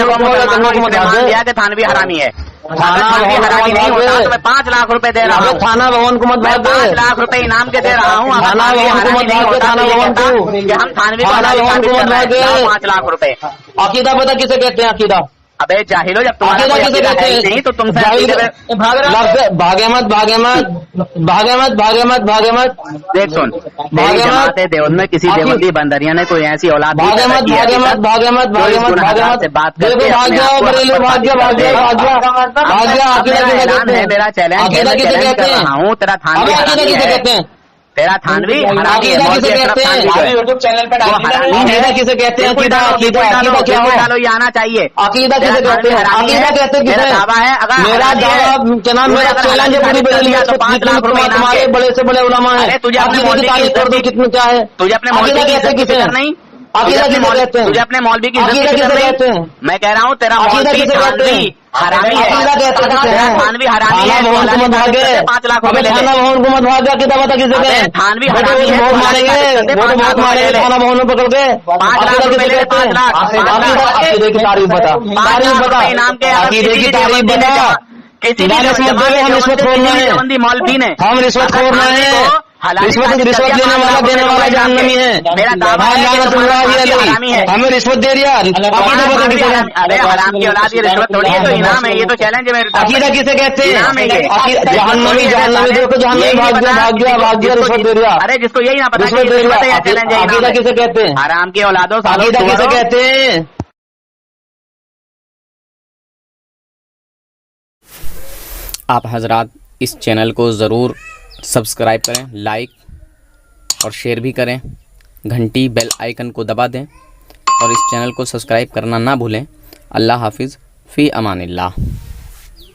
लिया कि थानवी हरामी है? थानवी हरामी नहीं होता तो मैं 5 लाख रुपए दे रहा हूँ। थाना भवन को मत 5 लाख रुपए इनाम के दे रहा हूँ। थाना भवन को मत भाग, थाना भवन को कि हम थानवी को हलाली साबित कर रहे हैं 5 लाख रुपए। अकीदा पता किसे कहते हैं? अकीदा अबे जाहिलो, जब तुम्हारा कोई अकीदा है ही नहीं तो तुमसे भागे मत भागे मत भागे मत भागे मत भागे मत। देख सुन, जमात देवबंद में किसी देवबंदी बंदरिया ने कोई ऐसी औलाद भागे मत भागे मत भागे मत भागे मत भागे मत से बात देखो भाग जाओ बरेली, भाग गया भाग गया भाग गया भाग गया। अकीदा किसे कहते हैं? मेरा चैलेंज अकीदा किसे कहते हैं? हूँ तेरा थानवी अकीदा किसे कहते हैं? तेरा थानवी हरामी है, अकीदा मौलवी किसे की तरफ कहते हैं? थानवी जो है। यूट्यूब चैनल पे वो हरामी है। अकीदा किसे कहते हैं? अकीदा अकीदा अकीदा क्या बिल्कुल है? डालो, ये आना चाहिए। अकीदा तेरा किसे कहते थानवी हैं? हरामी अकीदा है, कहते हैं मेरा किसे? दावा है, अगर मेरा हरामी है, दावा क्या नाम, तू मेरा अगर चैलेंज है हरामी पूरी बड़ी तो 5 लाख रुपए इनाम तुम्हारे के। बड़े से बड़े उलमा है। अरे तुझे अपने अकीदे मौलवी की की तारीफ कर दो, इज्जत कितनी क्या है? तुझे अपने मौलवी अकीदा की कहते इज्जत की किसे? फिक्र नहीं? अकीदा किसे कहते हैं? तुझे अपने मौलवी की इज्जत की अकीदा फिक्र किसे नहीं? कहते हैं? मैं कह रहा हूँ तेरा अकीदा मौलवी किसे कहते थानवी हैं? हरामी है, अकीदा कहते हैं तेरा थानवी हरामी थाना है, भवन को मत भागे। 5 लाख रुपए अबे ले ले। थाना भवन को मत भागे, अकीदा बता किसे अबे कहें? थानवी वो तो हरामी है, बहुत तो मारेंगे, हरामी वो तो बहुत मारेंगे थाना भवन में पकड़ के। 5 लाख अकीदा रुपए किसे ले ले, कहते हैं? 5 लाख, 5 लाख। अकीदे की तारीफ बता, 5 तारीफ लाख बता, रुपए इनाम के। अगर अकीदे किसी की भी तारीफ देवबंदी ने बता। किसी भी लालच मत दे, हम रिश्वत खोरना है, देवबंदी मौलवी ने हम रिश्वत अगर खोरना थानवी है। को हलाली रिश्वत साबित कर रिश्वत दिया, लेने 5 वाला लाख देने रुपए वाला इनाम जहन्नमी के। है। मेरा दावा हाँ, है कि लानत तुम्हारा अल्लाह थानवी अलैहि। हरामी है। हमें रिश्वत दे रही है, अकीदा बता किसे कहते हैं? अरे हराम की औलाद, ये रिश्वत थोड़ी है, तो इनाम है, ये तो चैलेंज है मेरे तरफ। अकीदा किसे कहते हैं? इनाम है ये। जहन्नमी जहन्नमी देखो, जहन्नमी भाग गया रिश्वत दे रहा। अरे जिसको यही ना पता कि रिश्वत दे रिश्वत है या रहा। चैलेंज है, अकीदा इनाम है। किसे कहते हैं? हराम की औलादों, सालों, अकीदा किसे सुअरों। कहते हैं? आप हजरात इस चैनल को ज़रूर सब्सक्राइब करें, लाइक और शेयर भी करें, घंटी बेल आइकन को दबा दें और इस चैनल को सब्सक्राइब करना ना भूलें। अल्लाह हाफिज़, फ़ी अमानिल्लाह।